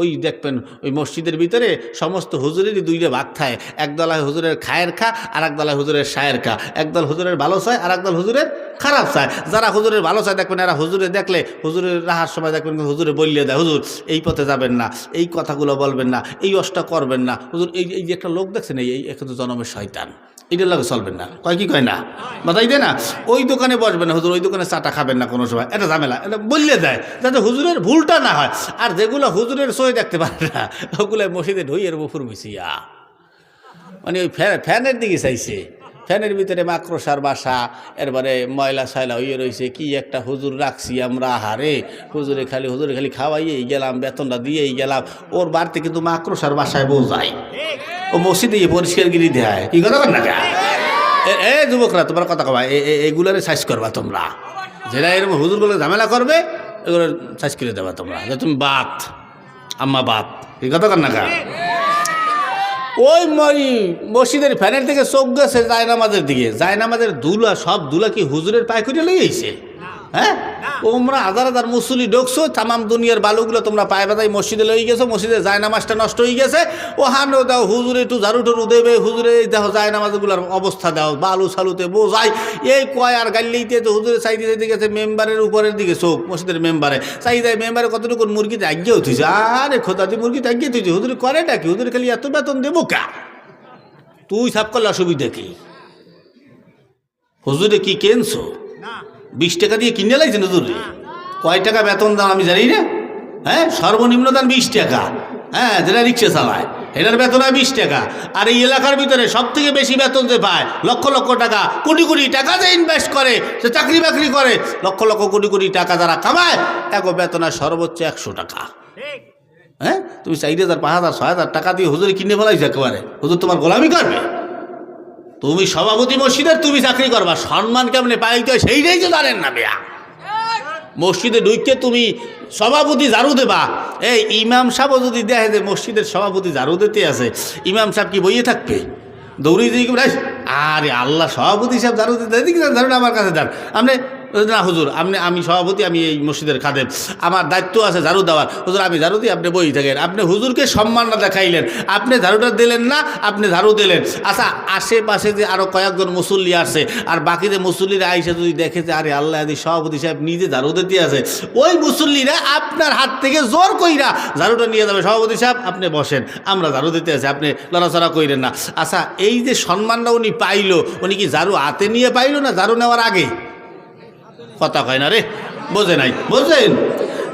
[SPEAKER 1] ওই দেখবেন ওই মসজিদের ভিতরে সমস্ত হুজুরেরই 2টা ভাগ খায়, একদল হয় হুজুরের খায়ের খা, আর একদল হয় হুজুরের সায়ের খা। একদল হুজুরের ভালো চায় আর একদল হুজুরের খারাপ চায়। যারা হুজুরের ভালো চায় দেখবেন এরা হুজুরে দেখলে হুজুরের রাহার সময় দেখবেন হুজুরে বললে দেয়, হুজুর এই পথে যাবেন না, এই কথাগুলো বলবেন না, এই অষ্টা করবেন না। হুজুর এই যে একটা লোক দেখছেন, এই কিন্তু জনমের শয়তান, এটার লাগে চলবেন না, কয় কি কয় না, বাতাই দেয় না। ওই দোকানে বসবেন না হুজুর, ওই দোকানে চাটা খাবেন না কোনো সময়, এটা ঝামেলা, এটা বললে দেয় যাতে হুজুরের ভুলটা না হয়। আর যেগুলো হুজুরের সই দেখতে পারে না, ওগুলো মসজিদে ঢুইয়ের বফুর মিশিয়া, মানে ওই ফ্যানের দিকে চাইছে, ফ্যানের ভিতরে মাকড়সার বাসা, এরপরে ময়লা সয়লা হইয়ে রয়েছে। কি একটা হুজুর রাখছি আমরা, হারে হুজুরে খালি খাওয়াইয়েই গেলাম, বেতনটা দিয়েই গেলাম, ওর বাড়িতে কিন্তু মাকড়সার বাসায় বউ যায়, ও মসজিদে পরিষ্কার গিরি দেয়, কি কথা বল না? এ যুবকরা তোমার কথা কবা, এগুলোর সাইজ করবা তোমরা, যেটা এরকম হুজুরগুলো ঝামেলা করবে এগুলো সাইজ করে দেবা তোমরা, যে তুমি বাত আম্মা বাত, কি কথা কর না? ওই মসজিদের ফ্যানের থেকে চোখ গেছে জায়নামাজের দিকে, জায়নামাজের দুলা, সব দুলা কি হুজুরের পায়ে করে লইছে? হ্যাঁ, তোমরা হাজার হাজার মুসল্লি ঢুকছো, তামাম দুনিয়ার বালুগুলো তোমরা পায়ে বাদাই মসজিদে লই গেছো, মসজিদে জায়নামাজটা নষ্ট হয়ে গেছে, ও হানো দাও হুজুরে একটু ঝাড়ু টাড়ু দেবে, হুজুরে দেখো জায়নামাজগুলোর অবস্থা দাও, বালু সালুতে বোঝাই এই কয় আর গাল্লিতে তো হুজুরে চাইতে চাইতে গেছে মেম্বারের উপরের দিকে চোখ, মসজিদের মেম্বারে চাই যায়, মেম্বারে কতটুকু মুরগিতে আগিয়ে উঠেছে, আরে খোদাতি মুরগিতে আগিয়ে তুইছে, হুজুরে করেটা কি? হুজুরে খালি এত বেতন দেবো কা? তুই সাপ করলে অসুবিধা কি? হুজুরে কি কেনছো? 20 টাকা দিয়ে কিনে লাইছেন হুজুরে, কয় টাকা বেতন দাম আমি জানি না। হ্যাঁ, সর্বনিম্ন দাম 20 টাকা। হ্যাঁ, যেটা রিক্সা চালায় এটার বেতন হয় 20 টাকা। আর এই এলাকার ভিতরে সব থেকে বেশি বেতন যে পায়, লক্ষ লক্ষ টাকা, কোটি কোটি টাকা যে ইনভেস্ট করে, সে চাকরি বাকরি করে, লক্ষ লক্ষ কোটি কোটি টাকা যারা কামায়, এক বেতন হয় সর্বোচ্চ 100 টাকা। হ্যাঁ, তুমি 4,000 5,000 6,000 টাকা দিয়ে হুজুরে কিনে ফেলাইছো একেবারে, হুজুর তোমার গোলামি করবে? তুমি সভাপতি মসজিদের, তুমি চাকরি করবা, সম্মান কেমনে পাইতে হয় সেইটাই তো জানেন না বেয়া। মসজিদে ঢুকতে তুমি সভাপতি ঝাড়ু দেবা, এই ইমাম সাহেবও যদি দেখে যে মসজিদের সভাপতি ঝাড়ু দিতে আছে, ইমাম সাহেব কি বইয়ে থাকবে? দৌড়িয়ে দিয়ে আরে আল্লাহ, সভাপতি সাহেব ঝাড়ু দিতে ঝাড়ুন আমার কাছে যান, আপনি না হুজুর আমি সভাপতি, আমি এই মসজিদের খাদেম, আমার দায়িত্ব আছে ঝাড়ু দেওয়ার। হুজুর আমি ঝাড়ু দিই, আপনি বই থাকেন। আপনি হুজুরকে সম্মান না দেখাইলেন, আপনি ঝাড়ুটা দিলেন না, আপনি ঝাড়ু দিলেন। আচ্ছা আশেপাশে যে আরও কয়েকজন মুসল্লি আসছে, আর বাকি যে মুসল্লিরা আইসে যদি দেখে যে আরে আল্লাহ আদি সভাপতি সাহেব নিজে ঝাড়ু দিতে আছে, ওই মুসল্লিরা আপনার হাত থেকে জোর কইরা ঝাড়ুটা নিয়ে যাবে, সভাপতি সাহেব আপনি বসেন, আমরা ঝাড়ু দিতে আছি, আপনি লড়াচড়া কইরেন না। আচ্ছা এই যে সম্মানটা উনি পাইলো, উনি কি ঝাড়ু হাতে নিয়ে পাইলো না ঝাড়ু নেওয়ার আগে? কথা কয় না রে, বোঝে নাই, বোঝেন?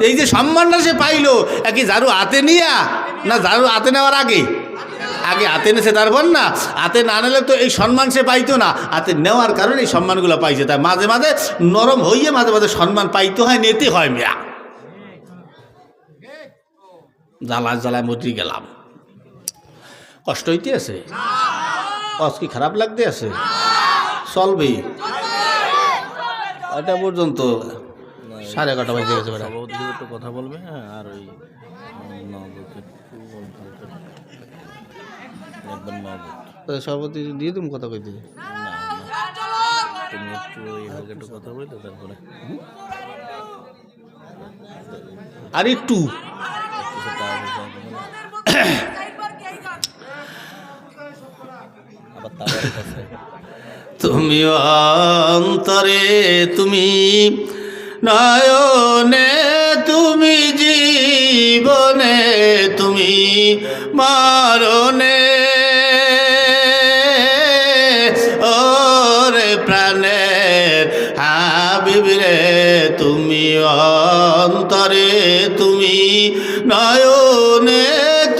[SPEAKER 1] এই যে সম্মানটা সে পাইলো একই ঝাড়ু হাতে নিয়া না ঝাড়ু হাতে নেওয়ার আগে? আগে হাতে নেছে, তারপর না হাতে না নিলে তো এই সম্মান সে পাইতো না। হাতে নেওয়ার কারণে এই সম্মানগুলো পাইছে। তাই মাঝে মাঝে নরম হইয়ে মাঝে মাঝে সম্মান পাইতে হয়, নিতে হয়। মিয়া জ্বালায় জ্বালায় মরি গেলাম, কষ্ট হইতে আছে, কি খারাপ লাগতে আছে, চলবে এটা পর্যন্ত 11:30 বাজে গেছে।
[SPEAKER 2] কথা বলবে। হ্যাঁ, আর ওই
[SPEAKER 1] সভাপতি দিয়ে তুমি কথা কইতে
[SPEAKER 2] তুমি একটু একটু কথা বলতে, তারপরে
[SPEAKER 1] আর একটু তুমি অন্তরে, তুমি নয়নে, তুমি জীবনে, তুমি মরণে, ওরে প্রাণের হাবিব রে, তুমি অন্তরে, তুমি নয়নে,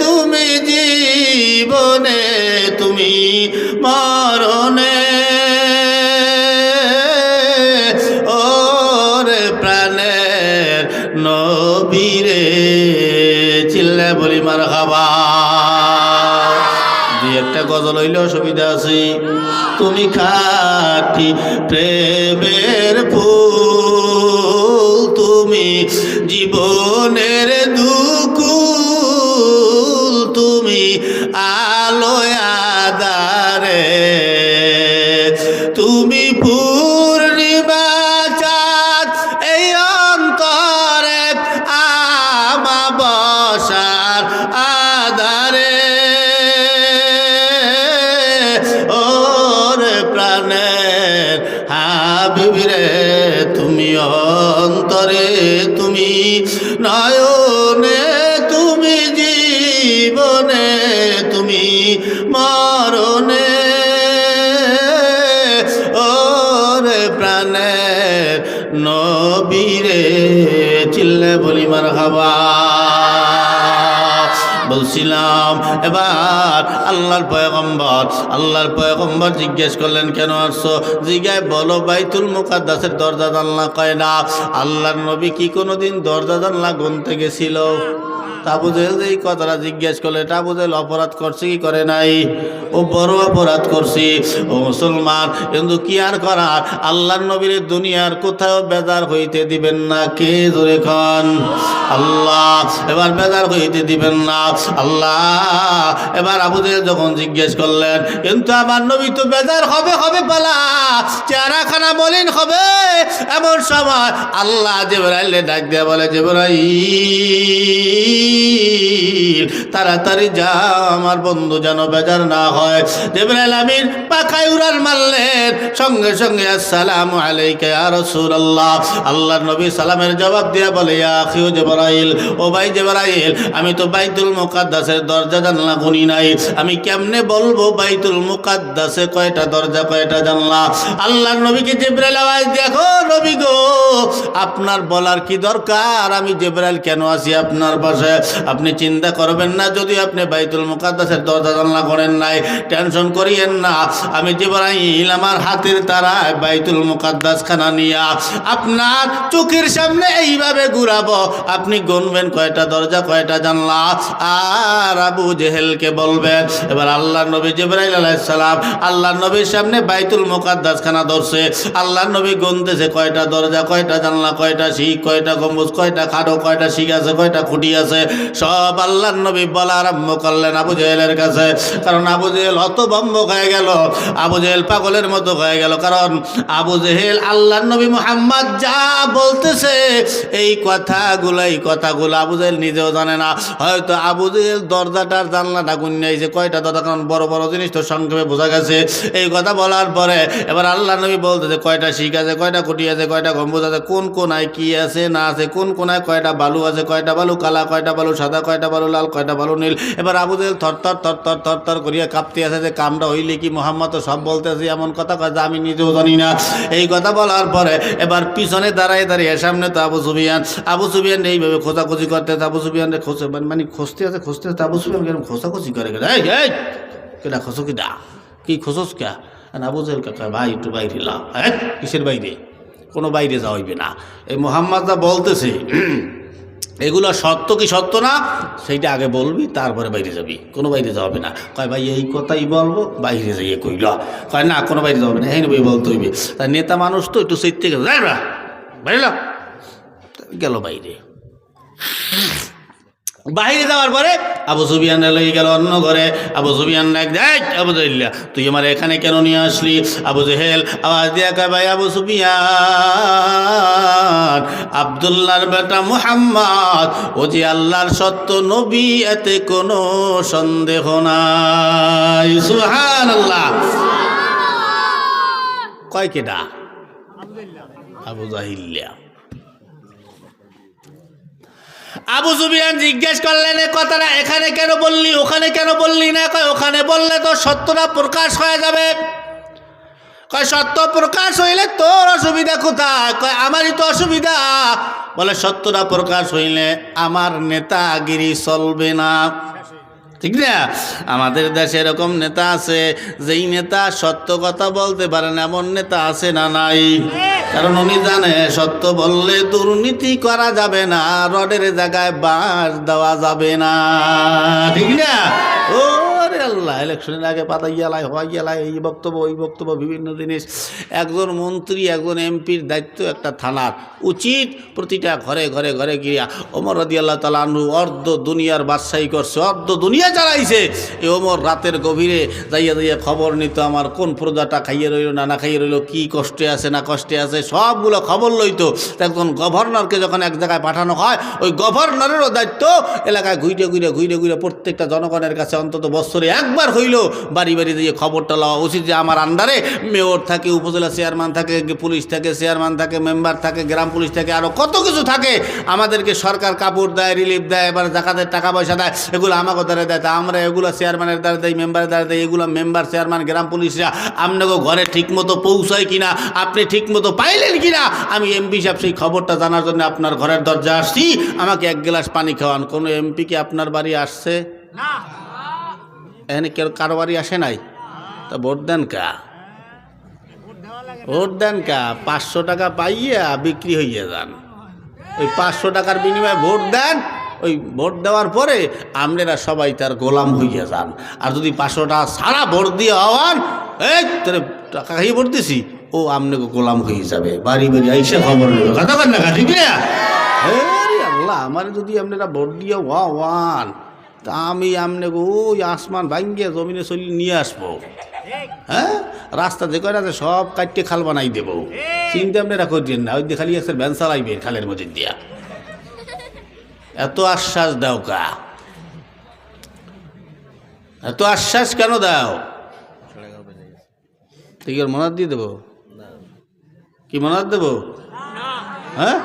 [SPEAKER 1] তুমি জীবনে, তুমি মরণে, ওরে প্রাণের নবীরে, চিল্লা বলি মারহাবা। দুই একটা গজল হইলেও সুবিধা আছে। তুমি খাঁটি প্রেমের ফুল, তুমি জীবনের দুকুল, তুমি আলোয় আধারে, তুমি পূর্ণিমা চাঁদ এই অন্তরে, আমাবস্যার আধারে, ওরে প্রাণের হাবিব রে, তুমি অন্তরে, তুমি নয়নে, তুমি জীবনে, তুমি মরণে, ওরে প্রাণের নবীরে, চিল্লে বলি মারহাবা। বলছিলাম এবার আল্লাহর পয়গম্বর জিজ্ঞেস করলেন কেন আসছো? জিজ্ঞায় বলো বাইতুল মুকাদ্দাসের দরজা জানলা কয় না। আল্লাহর নবী কি কোনোদিন দরজা জানলা গুনতে গেছিল? আবু জেহেল এই কথাটা জিজ্ঞেস করলে আবু জেহেল অপরাধ করছে কি করে নাই? ও বড় অপরাধ করছি ও মুসলমান, কিন্তু কি আর করার, আল্লাহর নবীর দুনিয়ার কোথাও বেজার হইতে দিবেন না। কে ধরে খান? আল্লাহ। এবার বেজার হইতে দিবেন না আল্লাহ। এবার আবু জেহেল যখন জিজ্ঞেস করলেন, কিন্তু আমার নবী তো বেজার হবে পালা, চেহারাখানা মলিন হবে, এমন সময় আল্লাহ জিবরাইলে ডাক দিয়ে বলে, জিবরাইল তাড়াতাড়ি যা, আমার বন্ধু যেন বেজার না হয়। জিবরাইল আমিন পাখায় উড়াল মারলেন, সঙ্গে সঙ্গে আসসালামু আলাইকা ইয়া রাসূলুল্লাহ। আল্লাহর নবী সালামের জবাব দিয়ে বলে, ইয়া আখি জিবরাইল, ও ভাই জিবরাইল, আমি তো বাইতুল মুকাদ্দাসের দরজা জানলা গুনি নাই, আমি কেমনে বলবো বাইতুল মুকাদ্দাসে কয়টা দরজা কয়টা জানলা? আল্লাহর নবীকে জিবরাইল আওয়াজ দেখো, নবী গো আপনার বলার কি দরকার, আমি জিবরাইল কেন আছি আপনার পাশে? আপনি চিন্তা করবেন না, যদি আপনি বাইতুল মুকাদ্দাসের দরজা জানলা করেন নাই, টেনশন করিয়েন না, আমি জিবরাইল আমার হাতের তারায় বাইতুল মুকাদ্দাস খানা নিয়া আপনার চোখের সামনে এইভাবে ঘুরাবো, আপনি গুনবেন কয়টা দরজা কয়টা জানলা, আর আবু জেহেলকে বলবেন। এবার আল্লাহর নবী জিবরাইল আলাইহিস সালাম আল্লাহর নবীর সামনে বাইতুল মুকাদ্দাস খানা ধরছে, আল্লাহর নবী গুনতেছে কয়টা দরজা কয়টা জানলা জানলা কয়টা, শিক কয়টা, গম্বুজ কয়টা, খাড়ো কয়টা, শিক আছে কয়টা, খুঁটি আছে, সব আল্লাহর নবী বলা আরম্ভ করলেন আবু জেহেলের কাছে। কারণ আবু জেহেল হতভম্ব হয়ে গেল, আবু জেহেল পাগলের মতো হয়ে গেল। কারণ আবু জেহেল আল্লাহর নবী মুহাম্মদ যা বলতেছে এই কথাগুলো আবু জেহেল নিজেও জানে না। হয়তো আবু জেহেল দরজাটার জানলাটা গুন্যাইছে কয়টা দরজা, কারণ বড় বড় জিনিস তো সংক্ষেপে বোঝা গেছে। এই কথা বলার পরে এবার আল্লাহ নবী বলতেছে কয়টা শিক আছে, কয়টা খুঁটি আছে, কয়টা গম্বুজ আছে, কোন কোনায় কি আছে না আছে, কোন কোনায় কয়টা বালু আছে, কয়টা বালু কালা, কয়টা বালু সাদা, কয়টা বালু লাল, কয়টা বালু নীল। এবার আবু জেহেল থরথর করিয়া কাঁপতে আছে যে কামটা হইলে কি, মোহাম্মদ তো সব বলতেছে এমন কথা কয় যে আমি নিজেও জানি না। এই কথা বলার পরে এবার পিছনে দাঁড়িয়ে সামনে তো আবু সুফিয়ান এইভাবে খোঁজাখুঁজি করতে, আবু সুফিয়ান মানে খুঁজতে আছে আবু সুফিয়ান কেন খোঁজাখুঁজি করে কেডা খোঁজো কিডা, কি খোঁজস কে? আবু জেহেল কাকা ভাই একটু বাইরে লাও। কিসের বাইরে? কোনো বাইরে যাওয়া হইবে না। এই মোহাম্মদ যা বলতেছে এগুলো সত্য কি সত্য না সেইটা আগে বলবি, তারপরে বাইরে যাবি, কোনো বাইরে যাবে না। কয় ভাই এই কথাই বলবো, বাইরে যাইয়ে কইল। কয় না কোনো বাইরে যাবে না, এই নবী বলতে হইবে। তাই নেতা মানুষ তো একটু সেই থেকে যাই না বাইরে গেল। বাইরে যাওয়ার পরে আবু সুফিয়ান লই গেল অন্য ঘরে। আবু সুফিয়ান দেখ আবু জেহেল তুই আমার এখানে কেন নিয়ে আসলি? আবু জেহেল আওয়াজ দিয়া কয় ভাই আবু সুফিয়ান, আব্দুল্লাহর বেটা মুহাম্মদ ও যে আল্লাহর সত্য নবী, এতে কোনো সন্দেহ নাই। সুবহানাল্লাহ। কয় কেডা? আবু জাহিল্লা। আবু সুফিয়ান জিজ্ঞেস করলেন এ কথাটা এখানে কেন বললি, ওখানে কেন বললি না? কয় ওখানে বললে তো সত্যটা প্রকাশ হয়ে যাবে। কয় সত্য প্রকাশ হইলে তোর অসুবিধা কোথায়? কয় আমারই তো অসুবিধা। বলে সত্যটা প্রকাশ হইলে আমার নেতাগিরি চলবে না, ঠিক না? আমাদের দেশে এরকম নেতা আছে যেই নেতা সত্য কথা বলতে পারে না, এমন নেতা আছে না নাই? কারণ উনি জানে সত্য বললে দুর্নীতি করা যাবে না, রডের জায়গায় বাঁশ দেওয়া যাবে না, ঠিক না? ও আল্লাহ, ইলেকশনের আগে পাতাইয়ালায় হওয়াইয়ালায় এই বক্তব্য ওই বক্তব্য বিভিন্ন জিনিস। একজন মন্ত্রী একজন এমপির দায়িত্ব একটা থানার, উচিত প্রতিটা ঘরে ঘরে ঘরে গিয়া ওমর রাদিয়াল্লাহু তাআলা আনহু অর্ধ দুনিয়ার বাদশাহী করছে, অর্ধ দুনিয়া চালাইছে। এই ওমর রাতের গভীরে যাইয়া খবর নিত আমার কোন প্রজাটা খাইয়ে রইল না খাইয়ে রইল, কি কষ্টে আছে না কষ্টে আছে, সবগুলো খবর লইতো। একজন গভর্নরকে যখন এক জায়গায় পাঠানো হয়, ওই গভর্নরেরও দায়িত্ব এলাকায় ঘুরে ঘুরে প্রত্যেকটা জনগণের কাছে অন্তত বছরে একবার হইল বাড়ি বাড়ি দিয়ে খবরটা লওয়া উচিত যে আমার আন্ডারে মেয়র থাকে, উপজেলা চেয়ারম্যান থাকে, পুলিশ থাকে, চেয়ারম্যান থাকে, মেম্বার থাকে, গ্রাম পুলিশ থাকে, আরও কত কিছু থাকে। আমাদেরকে সরকার কাপড় দেয়, রিলিফ দেয়, এবার জাকাতের টাকা পয়সা দেয়, এগুলো আমাকে দ্বারা দেয়। তা আমরা এগুলো চেয়ারম্যানের দ্বারা দেয়, মেম্বারের দ্বারা দেয়। এগুলো মেম্বার, চেয়ারম্যান, গ্রাম পুলিশরা আপনাকে ঘরে ঠিকমতো পৌঁছায় কিনা, আপনি ঠিকমতো পাইলেন কিনা, আমি এমপি সাহেব সেই খবরটা জানার জন্য আপনার ঘরের দরজা আসছি, আমাকে এক গ্লাস পানি খাওয়ান। কোনো এমপি কি আপনার বাড়ি আসছে? না। এখানে কেউ কারো বাড়ি আসে নাই? তা ভোট দেন কা? ভোট দেন কা? 500 টাকা পাইয়া বিক্রি হইয়া যান। ওই 500 টাকার বিনিময়ে ভোট দেন, ওই ভোট দেওয়ার পরে আপনারা সবাই তার গোলাম হইয়া যান। আর যদি 500 টাকা সারা ভোট দিয়ে হওয়ান, এই তোর টাকা খাইয়ে ভোট দিছি, ও আপনাকে গোলাম হয়ে যাবে, বাড়ি বাড়ি আইসা খবর নেবে। কথা কন না, ঠিক না? আল্লাহ, আমার যদি আপনারা ভোট দিয়ে ওয়ান, তা আমি আপনাকে ওই আসমান ভাঙ্গিয়া জমিনে চলি নিয়ে আসবো। হ্যাঁ, রাস্তা যে কয়টা আছে সব কাটতে খাল বানাই দেবো। চিন্তা আপনারা করিয়েন না, ওই দিয়ে খালি একটা ভ্যান চালাইবে খালের মধ্যে দিয়া। এত আশ্বাস দাও কা? এত আশ্বাস কেন দাও? তুই কি মনাত দিয়ে দেবো? কি মনাত দেবো? হ্যাঁ,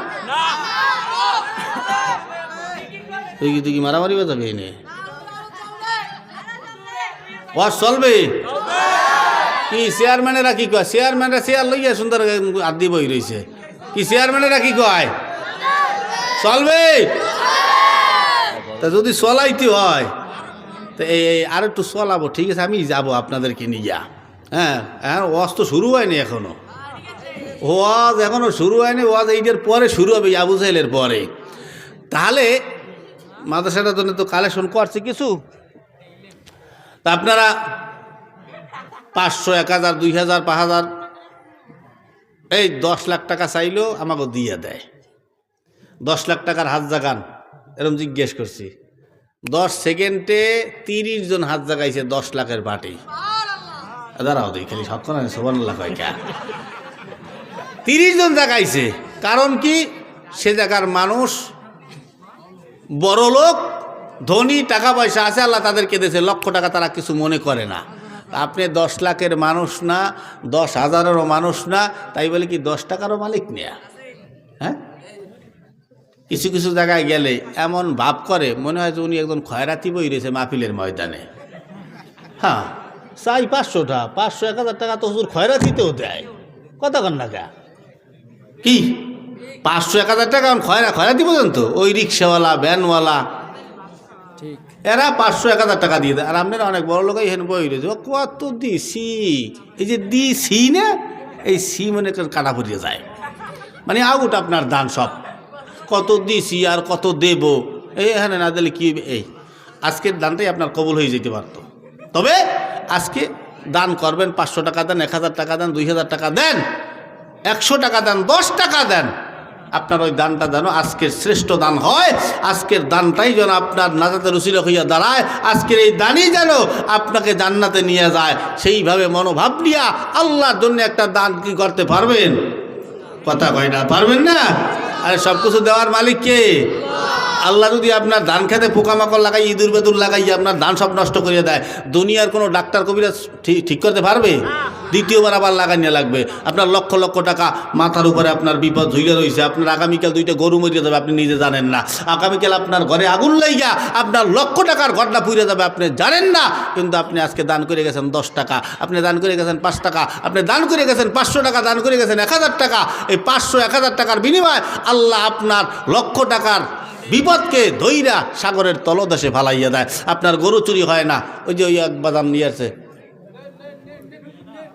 [SPEAKER 1] তুই কি মারামারি বাজাবি? এনে ওয়াজ চলবে কি? চেয়ারম্যানেরা কি কয়? চেয়ারম্যানরা চেয়ার লইয়া সুন্দর আদি বই রয়েছে। কি চেয়ারম্যানেরা কি কয়? চলবে? তা যদি চলাইতে হয় তো এই আর একটু চলাবো, ঠিক আছে? আমি যাব আপনাদেরকে নিয়ে। হ্যাঁ হ্যাঁ, ওয়াজ তো শুরু হয়নি এখনো, ওয়াজ এখনো শুরু হয়নি। ওয়াজ এইটার পরে শুরু হবে, আবু জাহেলের পরে। তাহলে মাদ্রাসাটার জন্য তো কালেকশন করছে কিছু, তা আপনারা 500, 1000, 2000, 5000 এই 10 লাখ টাকা চাইলেও আমাকে দিয়ে দেয়। 10 লাখ টাকার হাত জাগান, এরকম জিজ্ঞেস করছি। 10 সেকেন্ডে 30 জন হাত জাগাইছে 10 লাখের পার্টি। দাঁড়াও দিই খালি সব করে সুবহানাল্লাহ কয় কে 30 জন জাগাইছে। কারণ কি, সে জায়গার মানুষ বড় লোক, ধনী, টাকা পয়সা আছে, আল্লাহ তাদেরকে দিয়েছে, লক্ষ টাকা তারা কিছু মনে করে না। আপনি 10 লাখের মানুষ না, 10,000-এরও মানুষ না, তাই বলে কি 10 টাকারও মালিক নেয়া? হ্যাঁ, কিছু কিছু জায়গায় গেলে এমন ভাব করে মনে হয় যে উনি একজন খয়রাতি বই রয়েছে মাহফিলের ময়দানে। হ্যাঁ, চাই 500টা, 500, 1000 টাকা তো হুজুর খয়রাতিতেও দেয়। কথা কন না কে কি 500, 1000 টাকা খয়রাতি পর্যন্ত ওই রিক্সাওয়ালা, ভ্যানওয়ালা, এরা 500, 1000 টাকা দিয়ে দেয়। আর আপনারা অনেক বড় লোক এখানে বই রয়েছে, কত দিছি, এই যে দিছি না, এই সি মনে কাটা পড়িয়ে যায়, মানে আউট আপনার দান সব, কত দিছি আর কত দেব, এই এখানে না দিলে কি, এই আজকের দানটাই আপনার কবুল হয়ে যেতে পারতো। তবে আজকে দান করবেন, 500 টাকা দেন, 1000 টাকা দেন, 2000 টাকা দেন, 100 টাকা দেন, 10 টাকা দেন, আপনার ওই দানটা যেন আজকের শ্রেষ্ঠ দান হয়। আজকের দানটাই যেন আপনার নাজাতের উসিলা হইয়া দাঁড়ায়। আজকের এই দানই যেন আপনাকে জান্নাতে নিয়ে যায়। সেইভাবে মনোভাব নিয়া আল্লাহর জন্য একটা দান কি করতে পারবেন? কথা কয় না, পারবেন না? আরে সব কিছু দেওয়ার মালিক কে? আল্লাহ যদি আপনার ধান খেতে পোকামাকড় লাগাই, ইঁদুর বেদুর লাগাই আপনার ধান সব নষ্ট করিয়ে দেয়, দুনিয়ার কোনো ডাক্তার কবিরাজ ঠিক করতে পারবে? দ্বিতীয়বার আবার লাগাইয়া লাগবে। আপনার লক্ষ লক্ষ টাকা মাথার উপরে আপনার বিপদ ঝুলে রয়েছে, আপনার আগামীকাল 2টা গরু মরিয়ে যাবে, আপনি নিজে জানেন না। আগামীকাল আপনার ঘরে আগুন লাইয়া আপনার লক্ষ টাকার ঘটনা পুড়ে যাবে, আপনি জানেন না। কিন্তু আপনি আজকে দান করে গেছেন 10 টাকা, আপনি দান করে গেছেন 5 টাকা, আপনি দান করে গেছেন 500 টাকা, দান করে গেছেন 1000 টাকা। এই 500, 1000 টাকার বিনিময়ে আল্লাহ আপনার লক্ষ টাকার বিপদকে ধৈরা সাগরের তলদেশে ফালাইয়া দেয়। আপনার গরু চুরি হয় না। ওই যে ওই এক বাদাম নিয়ে আসে,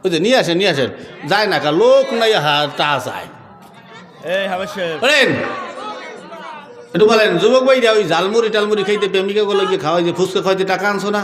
[SPEAKER 1] ওই যে নিয়ে আসেন যায় না, কা লোক নাই তা চায়। বলেন একটু বলেন, যুবক ভাইরা ওই ঝালমুড়ি টালমুড়ি খাইতে, প্রেমিকা গুলো গিয়ে খাওয়াই, যে ফুচকা খাইতে টাকা আনছো না?